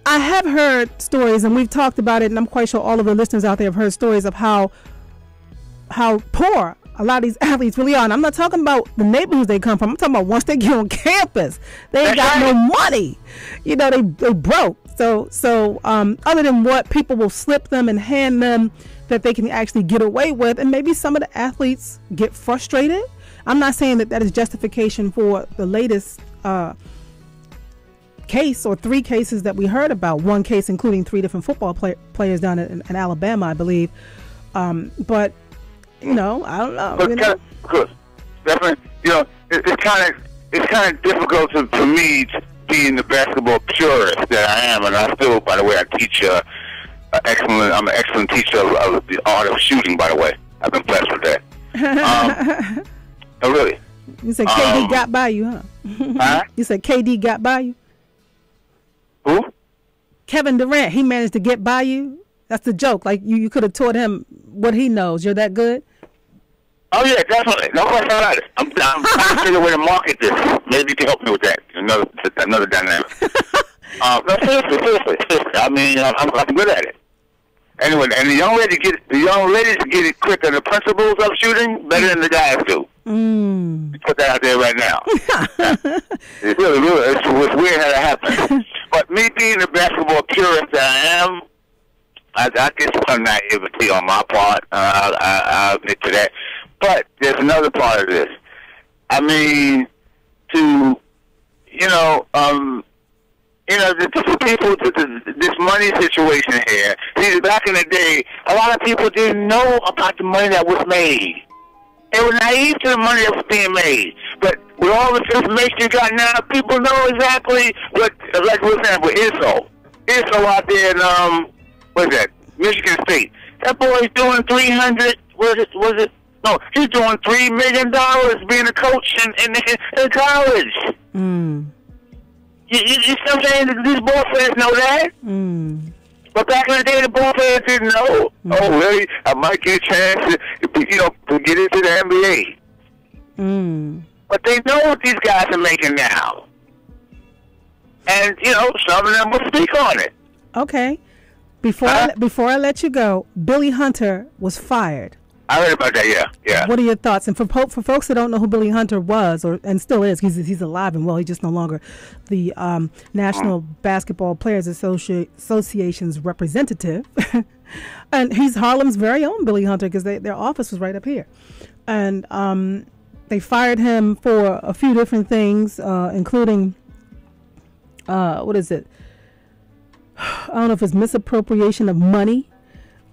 I have heard stories, and we've talked about it, and I'm quite sure all of the listeners out there have heard stories of how poor a lot of these athletes really are. And I'm not talking about the neighborhoods they come from. I'm talking about once they get on campus, they ain't got no money. They broke. So other than what people will slip them and hand them that they can actually get away with, and maybe some of the athletes get frustrated. I'm not saying that is justification for the latest case or 3 cases that we heard about. 1 case including 3 different football players down in Alabama, I believe. But I don't know. But definitely, it's kind of difficult for me to being the basketball purist that I am, and I still, by the way, I teach. I'm an excellent teacher of the art of shooting. By the way, I've been blessed with that. Oh, really? You said KD got by you, huh? Huh? You said KD got by you. Who? Kevin Durant. He managed to get by you. That's the joke. Like you could have taught him what he knows. You're that good. Oh yeah, definitely. No question about it. I'm trying to figure a way to market this. Maybe you can help me with that. Another dynamic. No, seriously. I mean, I'm good at it. Anyway, and the young ladies get it quicker. The principles of shooting better than the guys do. Put that out there right now. It's really, it's weird how that happens. But me being the basketball purist that I am, I get some naivety on my part. I'll admit to that. But there's another part of this. I mean, the people, this money situation here. See, back in the day, a lot of people didn't know about the money that was made. They were naive to the money that was being made. But with all this information you got now, people know exactly what, like for example, Izzo out there in, what is that, Michigan State. That boy's doing 300, was it? No, he's doing $3 million being a coach in college. You see what I'm saying? These ball players know that. But back in the day, the ball players didn't know. Oh, really? I might get a chance to get into the NBA. But they know what these guys are making now. And, some of them will speak on it. Okay. Before I let you go, Billy Hunter was fired. I heard about that, yeah. What are your thoughts? And for folks that don't know who Billy Hunter was, and still is, he's alive and well, he's just no longer the National Basketball Players Association's representative. And he's Harlem's very own Billy Hunter, because their office was right up here. And they fired him for a few different things, including, what is it? I don't know if it's misappropriation of money.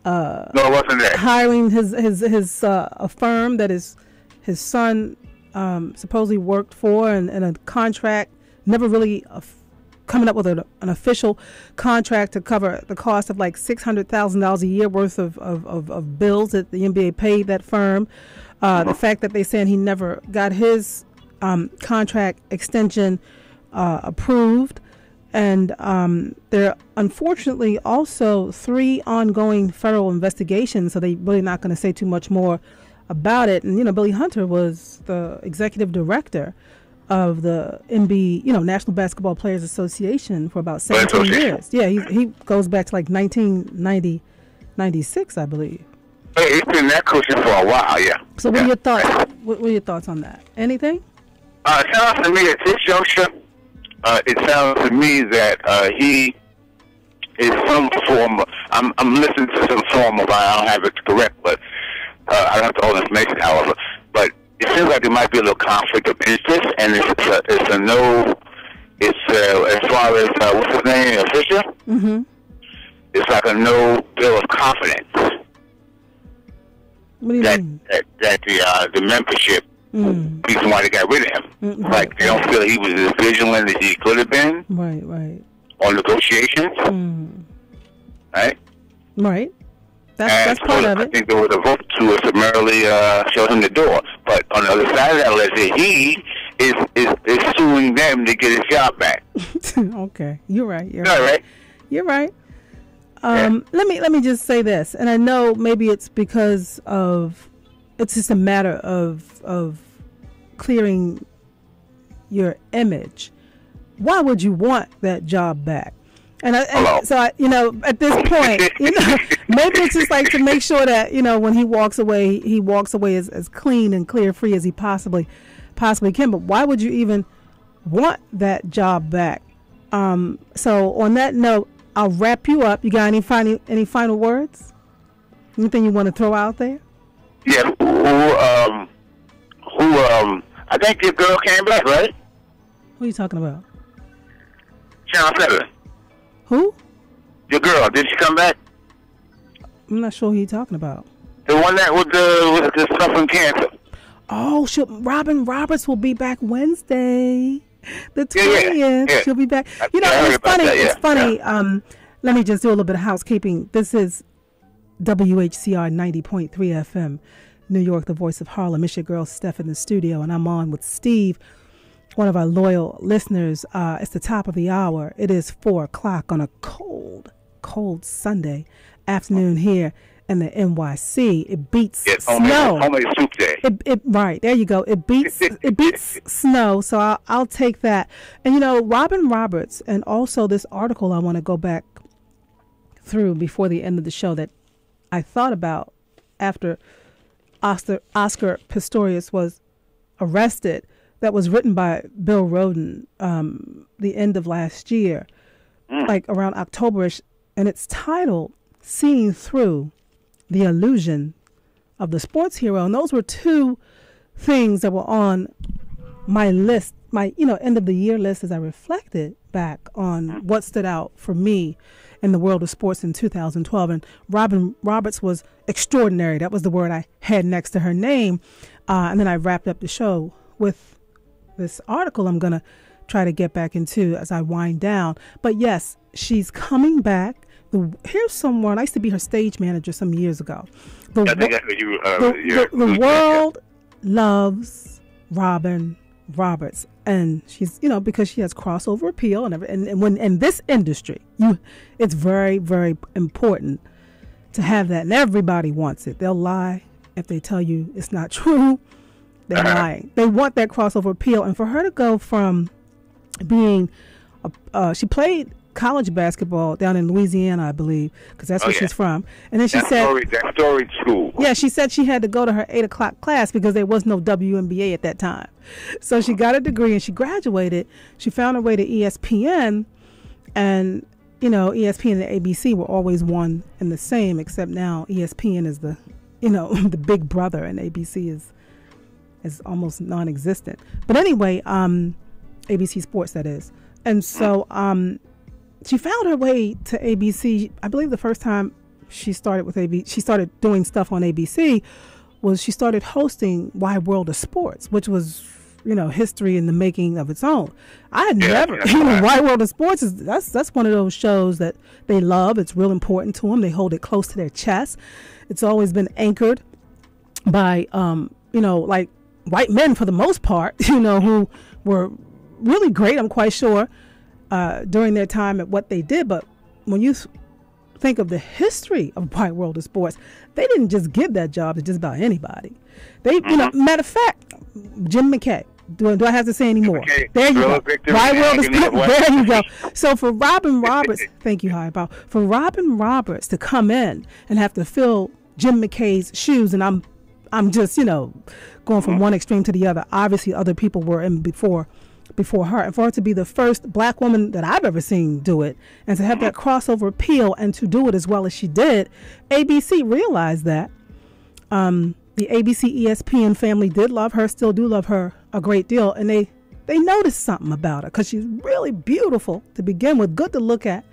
No, it wasn't that. Hiring a firm that his son supposedly worked for, and a contract, never really coming up with an official contract to cover the cost of like $600,000 a year worth of bills that the NBA paid that firm. The fact that they saying he never got his contract extension approved. And there are unfortunately also 3 ongoing federal investigations, so they're really not going to say too much more about it. And, Billy Hunter was the executive director of the National Basketball Players Association for about 17 years. Yeah, he goes back to like 1996, I believe. Hey, he's been that cushion for a while, yeah. So what are your thoughts? What are your thoughts on that? Anything? It sounds to me at this juncture, it sounds to me that he is some form of, I'm listening to some form of, I don't have it correct, but I don't have all the information, however, but it seems like there might be a little conflict of interest, and it's a no, it's as far as, what's his name, Fisher? Mm-hmm. It's like a no bill of confidence. What do you mean? That the membership, reason why they got rid of him. Like, they don't feel he was as vigilant as he could have been. Right. On negotiations. Right? Right. That's part of it. I think there was a vote to summarily show him the door. But on the other side of that, let's say he is suing them to get his job back. Okay. You're right. Right. You're right. Let me just say this, and I know maybe it's because of it's just a matter of clearing your image. Why would you want that job back? So at this point, maybe it's just like to make sure that when he walks away as clean and clear free as he possibly can. But why would you even want that job back? So on that note, I'll wrap you up. You got any final words? Anything you want to throw out there? Yeah. I think your girl came back, right? Who are you talking about? Channel 7. Who? Your girl. Did she come back? I'm not sure who you're talking about. The one that with the suffering cancer. Oh, Robin Roberts will be back Wednesday. The 20th. Yeah. She'll be back. It's funny. Let me just do a little bit of housekeeping. This is WHCR 90.3 FM, New York, the voice of Harlem. It's your girl, Steph, in the studio, and I'm on with Steve, one of our loyal listeners. It's the top of the hour. It is 4 o'clock on a cold Sunday afternoon here in the NYC. It beats snow. Homemade soup day. Right, there you go. It beats snow, so I'll take that. And Robin Roberts, and also this article I want to go back through before the end of the show that I thought about after Oscar Pistorius was arrested. That was written by Bill Rhoden the end of last year, like around Octoberish, and it's titled "Seeing Through the Illusion of the Sports Hero." And those were two things that were on my list, my end of the year list, as I reflected back on what stood out for me in the world of sports in 2012. And Robin Roberts was extraordinary. That was the word I had next to her name. And then I wrapped up the show with this article I'm going to try to get back into as I wind down. But yes, she's coming back. Here's someone, I used to be her stage manager some years ago. The world loves Robin Roberts, and she's because she has crossover appeal and when in this industry it's very, very important to have that, and everybody wants it. They'll lie if they tell you it's not true. They're lying. They want that crossover appeal, and for her to go from being she played college basketball down in Louisiana, I believe, because that's where she's from. And then she said that storied school. Yeah, she said she had to go to her 8 o'clock class because there was no WNBA at that time. So she got a degree and she graduated. She found her way to ESPN, and ESPN and ABC were always one and the same, except now ESPN is the the big brother, and ABC is almost non-existent. But anyway, ABC Sports, that is. And so she found her way to ABC. I believe the first time she started with ABC, she started doing stuff on ABC, was she started hosting Wide World of Sports, which was, history in the making of its own. I had never, Wide World of Sports that's one of those shows that they love. It's real important to them. They hold it close to their chest. It's always been anchored by, like white men for the most part, who were really great, I'm quite sure, during their time at what they did. But when you think of the history of Wide World of Sports, they didn't just give that job to just about anybody. They, matter of fact, Jim McKay. Do I have to say any more? There you go. Wide World of Sports. There you go. So for Robin Roberts, thank you, Highball. For Robin Roberts to come in and have to fill Jim McKay's shoes, and I'm just, going from one extreme to the other. Obviously, other people were in before her. And for her to be the first black woman that I've ever seen do it, and to have that crossover appeal and to do it as well as she did, ABC realized that. The ABC ESPN family did love her, still do love her a great deal. And they noticed something about her because she's really beautiful to begin with, good to look at.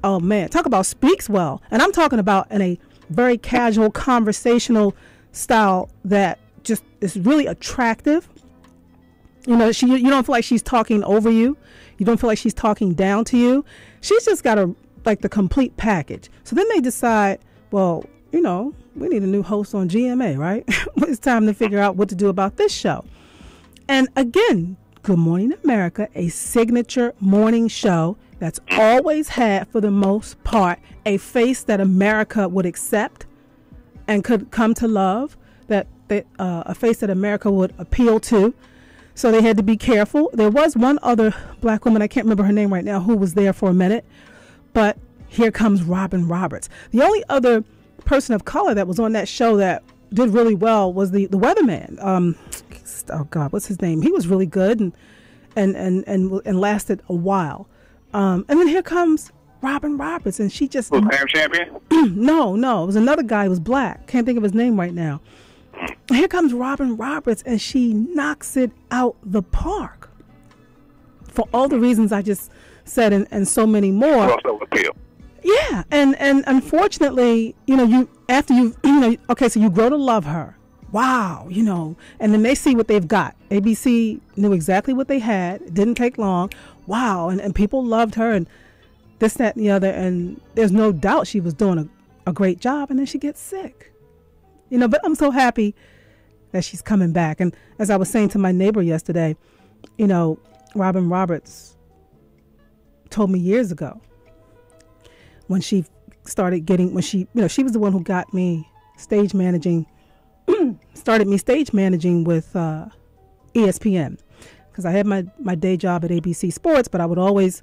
Oh, man, talk about speaks well. And I'm talking about in a very casual, conversational style that just is really attractive. You don't feel like she's talking over you. You don't feel like she's talking down to you. She's just got the complete package. So then they decide, well, we need a new host on GMA, right? It's time to figure out what to do about this show. And again, Good Morning America, a signature morning show that's always had, for the most part, a face that America would accept and could come to love, a face that America would appeal to. So they had to be careful. There was one other black woman, I can't remember her name right now, who was there for a minute. But here comes Robin Roberts. The only other person of color that was on that show that did really well was the weatherman. Oh God, what's his name? He was really good and lasted a while. And then here comes Robin Roberts, and she just champion. No, it was another guy who was black. Can't think of his name right now. Here comes Robin Roberts, and she knocks it out the park for all the reasons I just said, and so many more. Also appeal. Yeah, and unfortunately, so you grow to love her. Wow, and then they see what they've got. ABC knew exactly what they had. It didn't take long. Wow, and people loved her, and this, that, and the other, and there's no doubt she was doing a great job, and then she gets sick. But I'm so happy that she's coming back. And as I was saying to my neighbor yesterday, Robin Roberts told me years ago when she started she was the one who got me stage managing, started me stage managing with ESPN, because I had my day job at ABC Sports, but I would always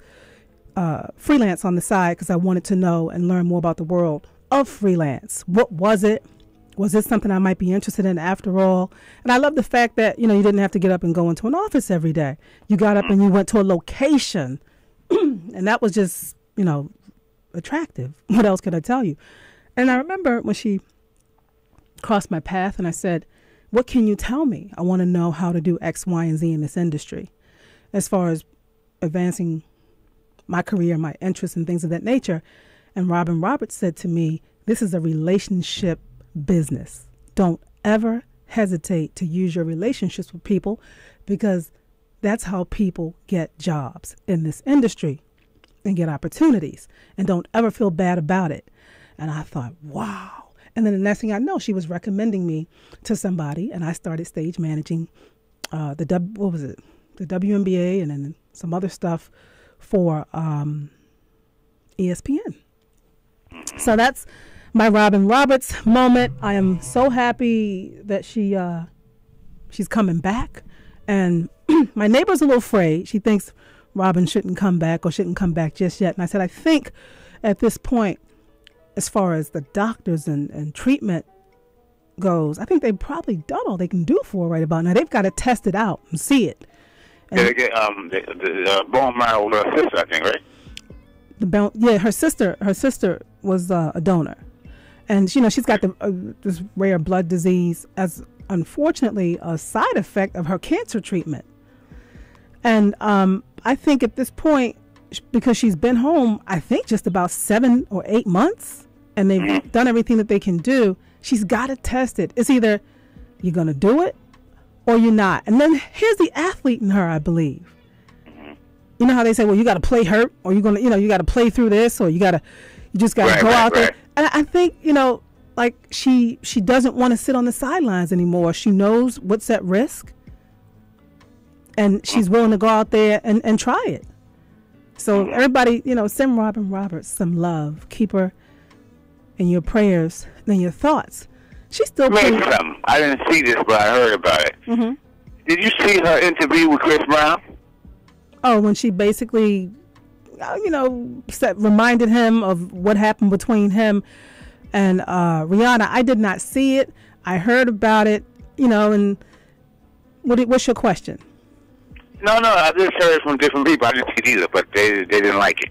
freelance on the side because I wanted to know and learn more about the world of freelance. What was it? Was this something I might be interested in after all? And I love the fact that, you didn't have to get up and go into an office every day. You got up and you went to a location. And that was just, attractive. What else could I tell you? And I remember when she crossed my path and I said, what can you tell me? I want to know how to do X, Y, and Z in this industry as far as advancing my career, my interests, and things of that nature. And Robin Roberts said to me, this is a relationship business. Don't ever hesitate to use your relationships with people, because that's how people get jobs in this industry and get opportunities. And don't ever feel bad about it. And I thought, wow. And then the next thing I know, she was recommending me to somebody, and I started stage managing the WNBA and then some other stuff for ESPN. So that's my Robin Roberts moment. I am so happy that she's coming back. And my neighbor's a little afraid. She thinks Robin shouldn't come back or shouldn't come back just yet. And I said, I think at this point, as far as the doctors and treatment goes, I think they've probably done all they can do for her right about now. They've got to test it out and see it. And the bone marrow with her sister, I think, right? Her sister was a donor. And, she's got this rare blood disease as, unfortunately, a side effect of her cancer treatment. And I think at this point, because she's been home, I think just about 7 or 8 months, and they've done everything that they can do, she's got to test it. It's either you're going to do it or you're not. And then here's the athlete in her, I believe. You know how they say, well, you got to play hurt, or you're going to, you got to play through this, or you just got to go out there. And I think, like she doesn't want to sit on the sidelines anymore. She knows what's at risk, and she's willing to go out there and try it. So everybody, send Robin Roberts some love. Keep her in your prayers and in your thoughts. She's still something. I didn't see this, but I heard about it. Mm-hmm. Did you see her interview with Chris Brown? Oh, when she basically, reminded him of what happened between him and Rihanna. I did not see it. I heard about it, and what's your question? No, I just heard from different people. I didn't see it either, but they didn't like it.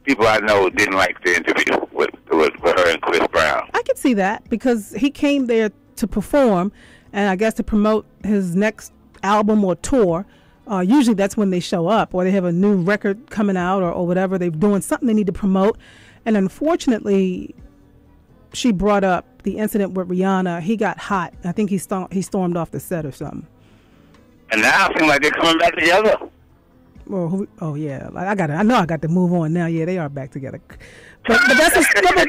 People I know didn't like the interview with her and Chris Brown. I could see that because he came there to perform, and I guess to promote his next album or tour. Usually that's when they show up, or they have a new record coming out, or whatever. They're doing something they need to promote. And unfortunately, she brought up the incident with Rihanna. He got hot. I think he stormed off the set or something. And now it seems like they're coming back together. Well, yeah. I know I got to move on now. Yeah, they are back together. But that's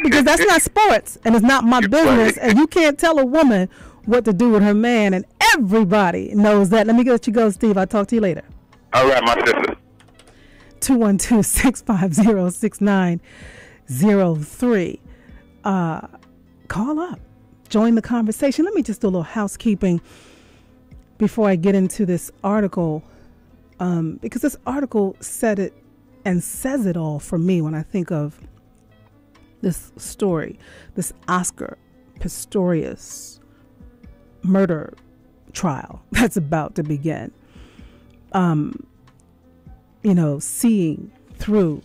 because that's not sports, and it's not my business. And you can't tell a woman what to do with her man, and everybody knows that. Let me let you go, Steve. I'll talk to you later. All right, my sister. 212-650-6903. Call up. Join the conversation. Let me just do a little housekeeping before I get into this article, because this article said it and says it all for me when I think of this story, this Oscar Pistorius murder trial that's about to begin. Seeing through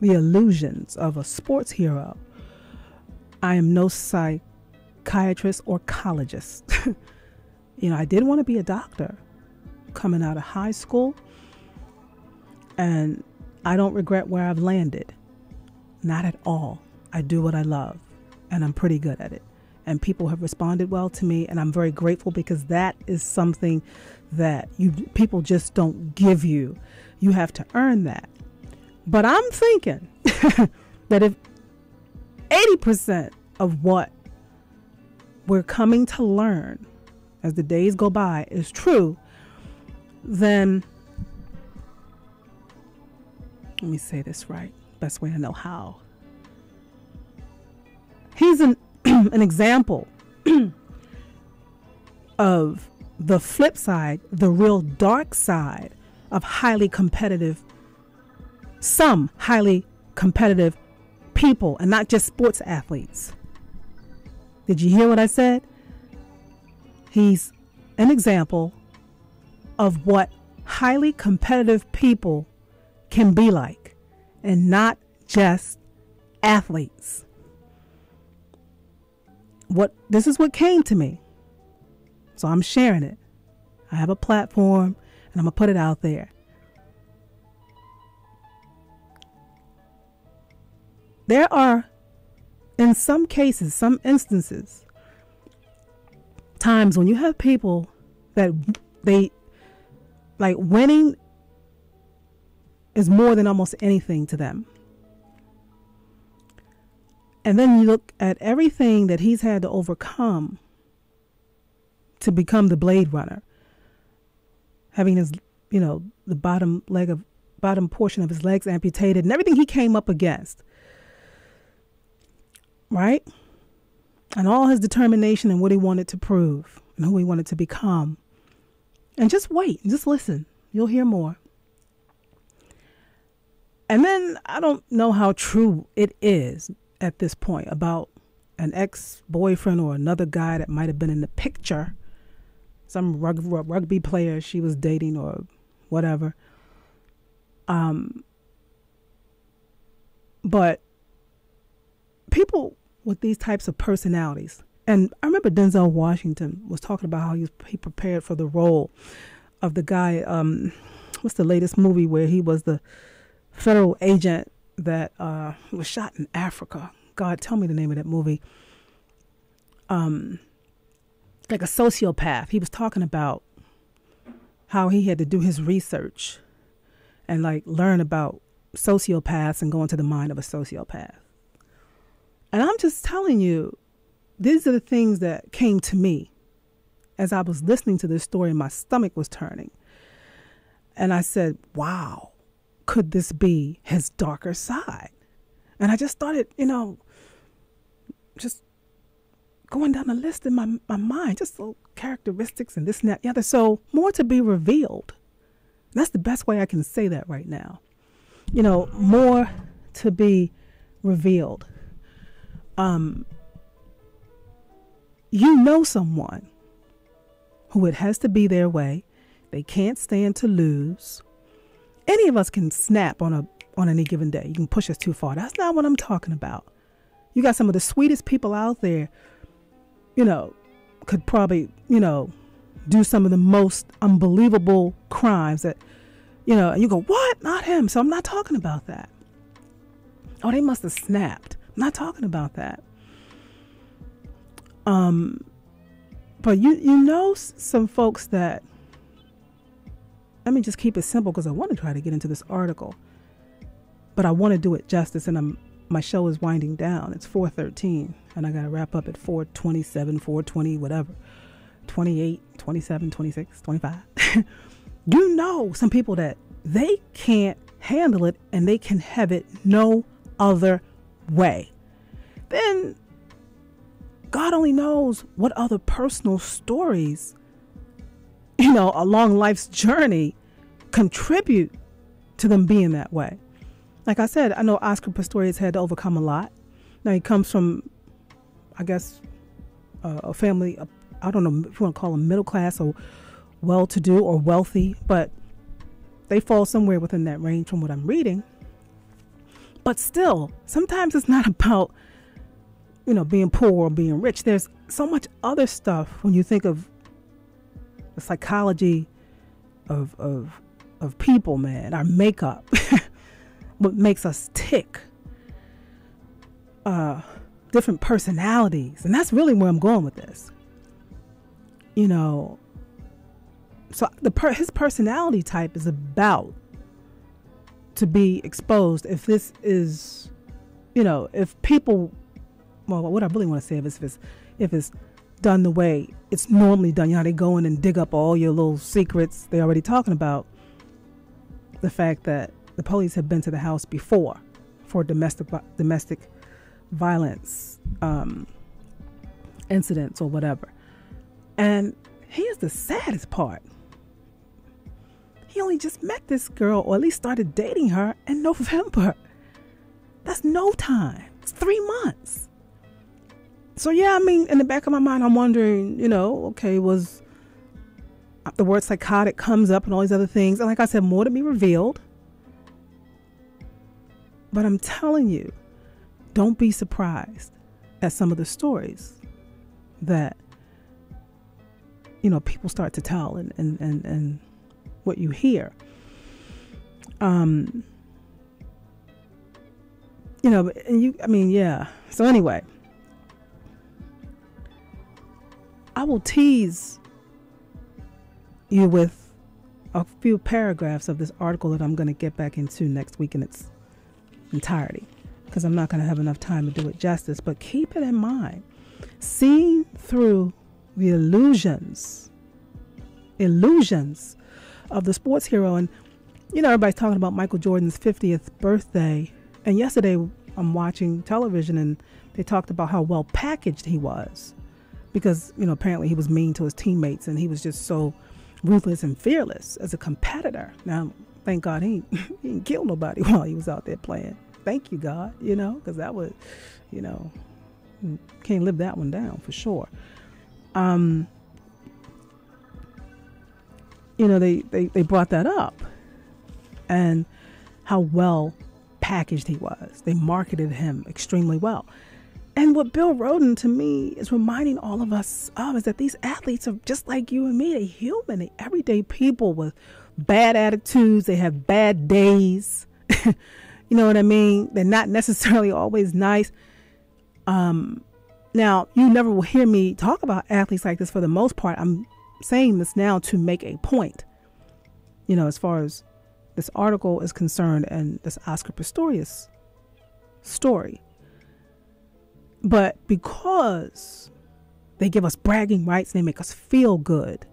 the illusions of a sports hero. I am no psychiatrist or psychologist. I did want to be a doctor coming out of high school, and I don't regret where I've landed. Not at all. I do what I love, and I'm pretty good at it. And people have responded well to me, and I'm very grateful, because that is something that people just don't give you. You have to earn that. But I'm thinking that if 80% of what we're coming to learn as the days go by is true, then, let me say this right, best way I know how. He's an example of the flip side, the real dark side of some highly competitive people, and not just sports athletes. Did you hear what I said? He's an example of what highly competitive people can be like, and not just athletes. This is what came to me, so I'm sharing it. I have a platform, and I'm gonna put it out there. There are, in some cases, some instances, times when you have people that they like winning is more than almost anything to them. And then you look at everything that he's had to overcome to become the Blade Runner, having his, the bottom portion of his legs amputated, and everything he came up against. Right? And all his determination and what he wanted to prove and who he wanted to become. And just wait, just listen. You'll hear more. And then I don't know how true it is at this point about an ex-boyfriend or another guy that might have been in the picture, some rugby player she was dating or whatever. But people with these types of personalities, and I remember Denzel Washington was talking about how he prepared for the role of the guy, what's the latest movie where he was the federal agent that was shot in Africa? God, tell me the name of that movie. Like a sociopath. He was talking about how he had to do his research and like learn about sociopaths and go into the mind of a sociopath. And I'm just telling you, these are the things that came to me as I was listening to this story, and my stomach was turning. And I said, wow, could this be his darker side? And I just started, just going down the list in my mind, just little characteristics and this and that and the other. So more to be revealed. That's the best way I can say that right now. More to be revealed. you know someone who it has to be their way. They can't stand to lose. Any of us can snap on any given day. You can push us too far. That's not what I'm talking about. You got some of the sweetest people out there, could probably, do some of the most unbelievable crimes that, and you go, what? Not him. So I'm not talking about that. Oh, they must have snapped. I'm not talking about that. But you know some folks that, let me just keep it simple because I want to try to get into this article, but I want to do it justice, and my show is winding down. It's 4:13 and I got to wrap up at 4:27, 4:20, whatever, 28, 27, 26, 25. You know some people that they can't handle it and they can have it no other way. Then God only knows what other personal stories, along life's journey contribute to them being that way. Like I said, I know Oscar Pistorius had to overcome a lot. Now he comes from, I guess, a family, I don't know if you want to call them middle class or well-to-do or wealthy, but they fall somewhere within that range from what I'm reading. But still, sometimes it's not about, being poor or being rich. There's so much other stuff when you think of the psychology of people, man, our makeup, what makes us tick, different personalities. And that's really where I'm going with this. So his personality type is about to be exposed. If this is, if people, well, what I really want to say if it's done the way it's normally done, they go in and dig up all your little secrets. They're already talking about the fact that the police have been to the house before for domestic violence incidents or whatever. And here's the saddest part. He only just met this girl, or at least started dating her, in November. That's no time. It's 3 months. So yeah, in the back of my mind, I'm wondering, okay, was the word psychotic comes up and all these other things. And like I said, more to be revealed. But I'm telling you, don't be surprised at some of the stories that, people start to tell and what you hear. Yeah. So anyway, I will tease you with a few paragraphs of this article that I'm going to get back into next week in its entirety, because I'm not going to have enough time to do it justice. But keep it in mind, seeing through the illusions of the sports hero. And everybody's talking about Michael Jordan's 50th birthday, and yesterday I'm watching television and they talked about how well packaged he was, because apparently he was mean to his teammates and he was just so ruthless and fearless as a competitor. Now thank God he didn't kill nobody while he was out there playing. Thank you, God, because that was, can't live that one down for sure. They brought that up and how well packaged he was. They marketed him extremely well. And what Bill Rhoden, to me, is reminding all of us of is that these athletes are just like you and me. They're human. They're everyday people with bad attitudes. They have bad days. You know what I mean? They're not necessarily always nice. Now, you never will hear me talk about athletes like this for the most part. I'm saying this now to make a point, as far as this article is concerned and this Oscar Pistorius story. But because they give us bragging rights, they make us feel good,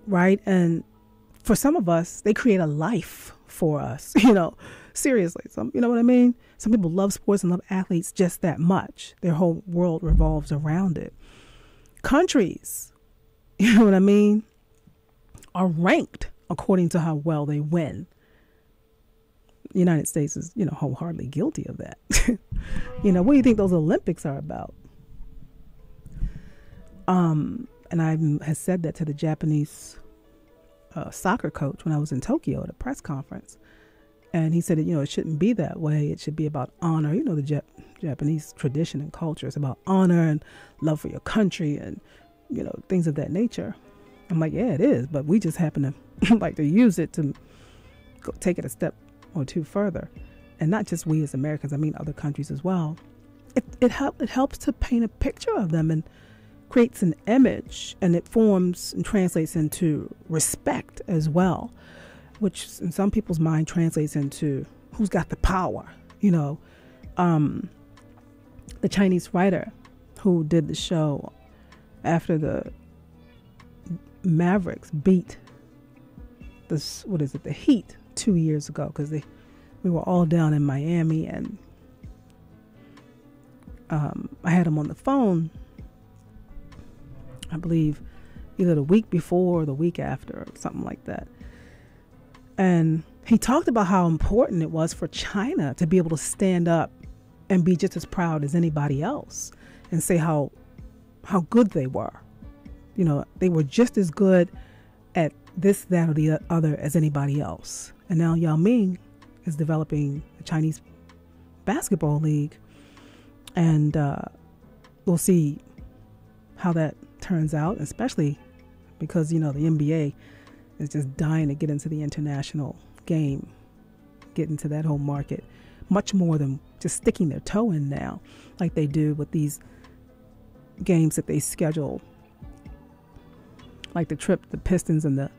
right? And for some of us, they create a life for us, seriously. You know what I mean? Some people love sports and love athletes just that much. Their whole world revolves around it. Countries, you know what I mean, are ranked according to how well they win. The United States is, wholeheartedly guilty of that. What do you think those Olympics are about? And I had said that to the Japanese soccer coach when I was in Tokyo at a press conference. And he said, it shouldn't be that way. It should be about honor. The Japanese tradition and culture is about honor and love for your country and, things of that nature. I'm like, yeah, it is. But we just happen to like to use it to take it a step or two further. And not just we as Americans, I mean other countries as well. It helps to paint a picture of them and creates an image, and it forms and translates into respect as well, which in some people's mind translates into who's got the power. The Chinese writer who did the show after the Mavericks beat the Heat 2 years ago, because we were all down in Miami, and I had him on the phone, I believe either the week before or the week after, or something like that. And he talked about how important it was for China to be able to stand up and be just as proud as anybody else and say how good they were. They were just as good at this, that, or the other as anybody else. And now Yao Ming is developing the Chinese basketball league. And we'll see how that turns out, especially because, the NBA is just dying to get into the international game, get into that whole market, much more than just sticking their toe in now, like they do with these games that they schedule, like the trip the Pistons and the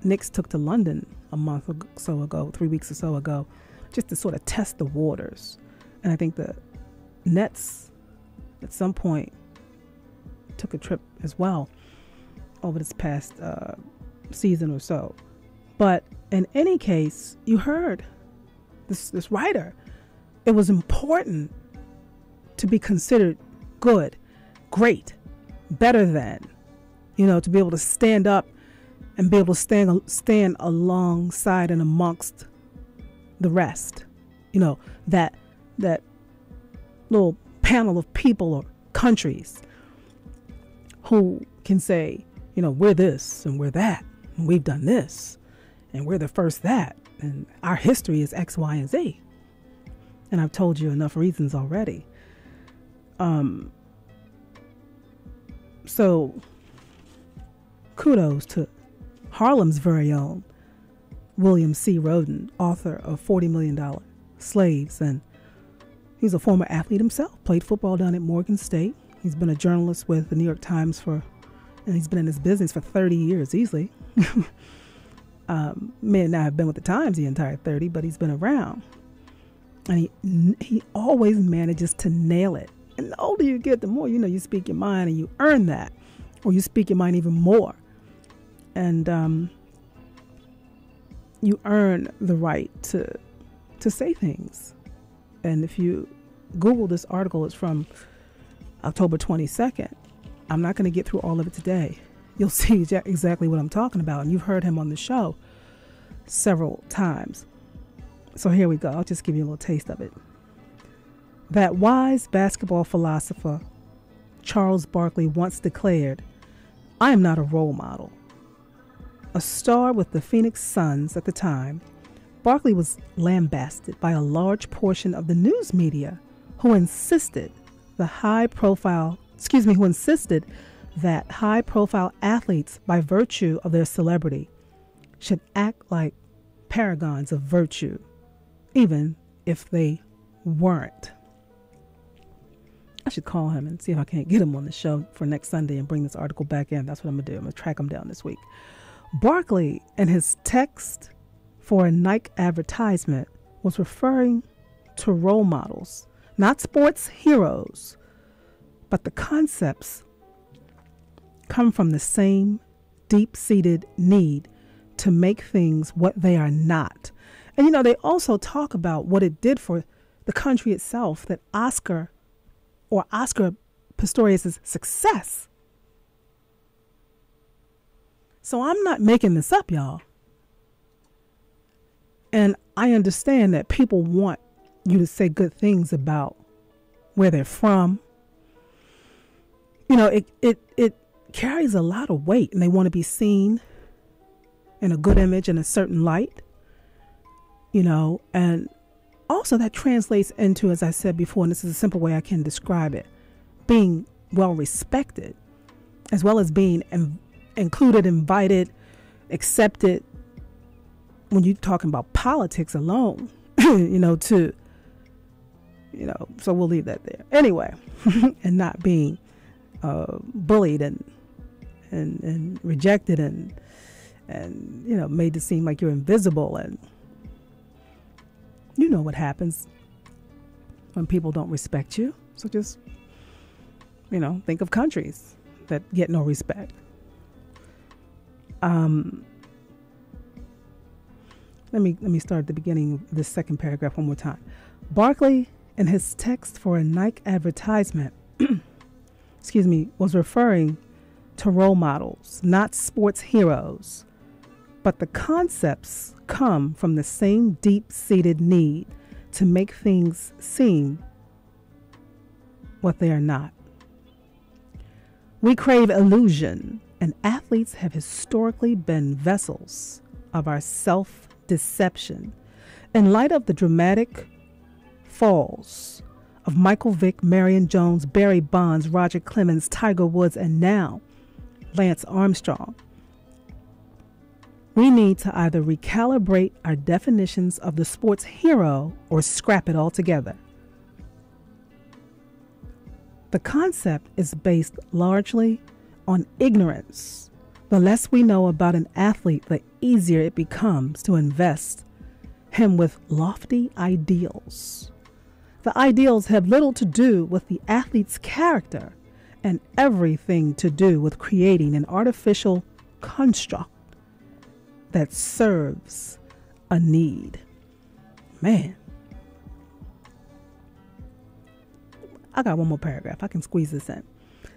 Knicks took to London a month or so ago, 3 weeks or so ago, just to sort of test the waters. And I think the Nets at some point took a trip as well over this past season or so. But in any case, you heard this writer. It was important to be considered good, great, better than, to be able to stand up and be able to stand alongside and amongst the rest. That little panel of people or countries who can say, we're this and we're that, and we've done this, and we're the first that, and our history is X, Y, and Z. And I've told you enough reasons already. So kudos to Harlem's very own William C. Rhoden, author of $40 Million Slaves. And he's a former athlete himself, played football down at Morgan State. He's been a journalist with the New York Times and he's been in this business for 30 years easily. May not have been with the Times the entire 30, but he's been around. And he always manages to nail it. And the older you get, the more, you speak your mind, and you earn that. Or you speak your mind even more. And you earn the right to say things. And if you Google this article, it's from October 22nd. I'm not going to get through all of it today. You'll see exactly what I'm talking about. And you've heard him on the show several times. So here we go. I'll just give you a little taste of it. That wise basketball philosopher, Charles Barkley, once declared, "I am not a role model." A star with the Phoenix Suns at the time, Barkley was lambasted by a large portion of the news media who insisted that high-profile athletes, by virtue of their celebrity, should act like paragons of virtue, even if they weren't. I should call him and see if I can't get him on the show for next Sunday and bring this article back in. That's what I'm going to do. I'm going to track him down this week. Barkley, in his text for a Nike advertisement, was referring to role models, not sports heroes, but the concepts come from the same deep-seated need to make things what they are not. And, they also talk about what it did for the country itself, that Oscar Pistorius' success. So I'm not making this up, y'all. And I understand that people want you to say good things about where they're from, it carries a lot of weight, and they want to be seen in a good image in a certain light, and also that translates into, as I said before, and this is a simple way I can describe it, being well respected, as well as being included, invited, accepted. When you're talking about politics alone, so we'll leave that there anyway. And not being bullied and rejected and made to seem like you're invisible. And you know what happens when people don't respect you. So just think of countries that get no respect. Let me start at the beginning of this second paragraph one more time. Barkley, in his text for a Nike advertisement, was referring to role models, not sports heroes. But the concepts come from the same deep-seated need to make things seem what they are not. We crave illusion, and athletes have historically been vessels of our self-deception. In light of the dramatic falls of Michael Vick, Marion Jones, Barry Bonds, Roger Clemens, Tiger Woods, and now Lance Armstrong, we need to either recalibrate our definitions of the sports hero or scrap it altogether. The concept is based largely on ignorance. The less we know about an athlete, the easier it becomes to invest him with lofty ideals. The ideals have little to do with the athlete's character and everything to do with creating an artificial construct that serves a need. Man, I got one more paragraph. I can squeeze this in.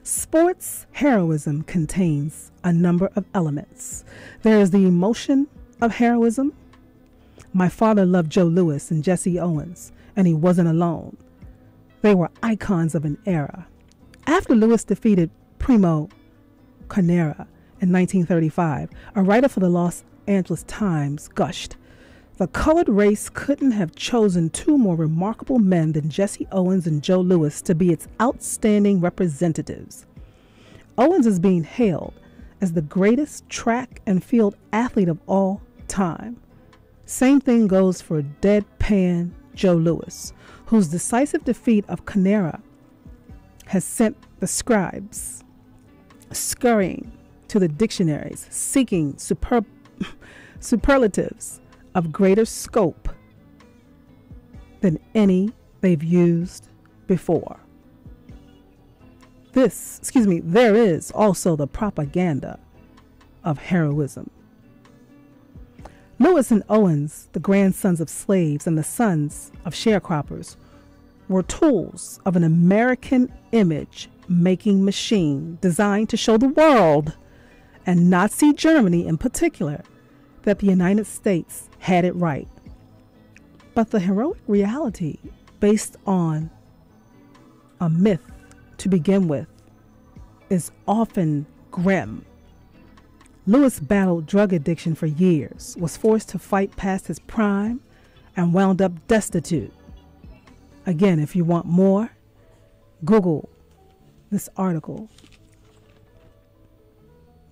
Sports heroism contains a number of elements. There is the emotion of heroism. My father loved Joe Louis and Jesse Owens, and he wasn't alone. They were icons of an era. After Louis defeated Primo Carnera in 1935, a writer for the Los Angeles Times gushed, "The colored race couldn't have chosen two more remarkable men than Jesse Owens and Joe Louis to be its outstanding representatives." Owens is being hailed as the greatest track and field athlete of all time. Same thing goes for deadpan Joe Louis, whose decisive defeat of Carnera has sent the scribes scurrying to the dictionaries, seeking superlatives of greater scope than any they've used before. There is also the propaganda of heroism. Louis and Owens, the grandsons of slaves and the sons of sharecroppers, were tools of an American image-making machine designed to show the world, and Nazi Germany in particular, that the United States had it right. But the heroic reality, based on a myth to begin with, is often grim. Louis battled drug addiction for years, was forced to fight past his prime, and wound up destitute. Again, if you want more, Google this article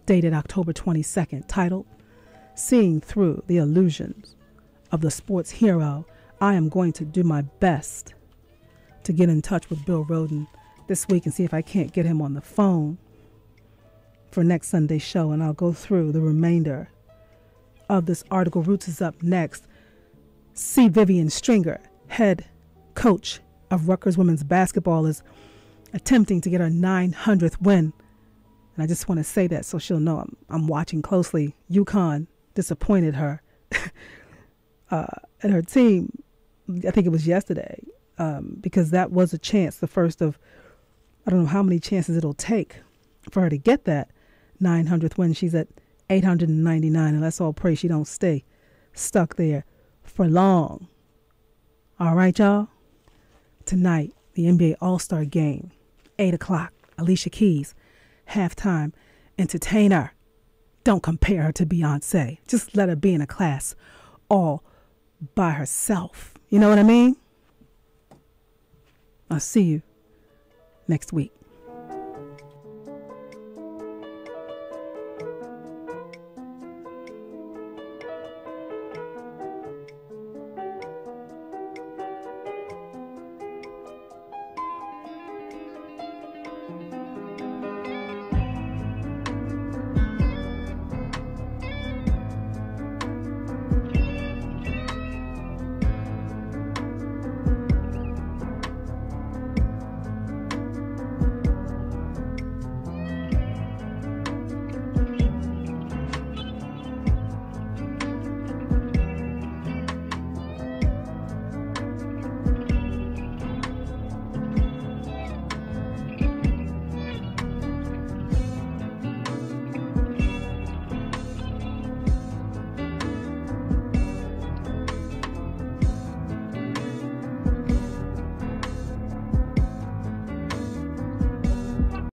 dated October 22nd, titled "Seeing Through the Illusions of the Sports Hero." I am going to do my best to get in touch with Bill Rhoden this week and see if I can't get him on the phone for next Sunday's show, and I'll go through the remainder of this article. Roots is up next. C. Vivian Stringer, head coach of Rutgers women's basketball, is attempting to get her 900th win. And I just want to say that so she'll know I'm watching closely. UConn disappointed her and her team, I think it was yesterday, because that was a chance, the first of I don't know how many chances it'll take for her to get that 900th win. She's at 899, and let's all pray she don't stay stuck there for long. All right, y'all. Tonight, the NBA All-Star Game, 8 o'clock, Alicia Keys, halftime entertainer. Don't compare her to Beyonce. Just let her be in a class all by herself. You know what I mean? I'll see you next week.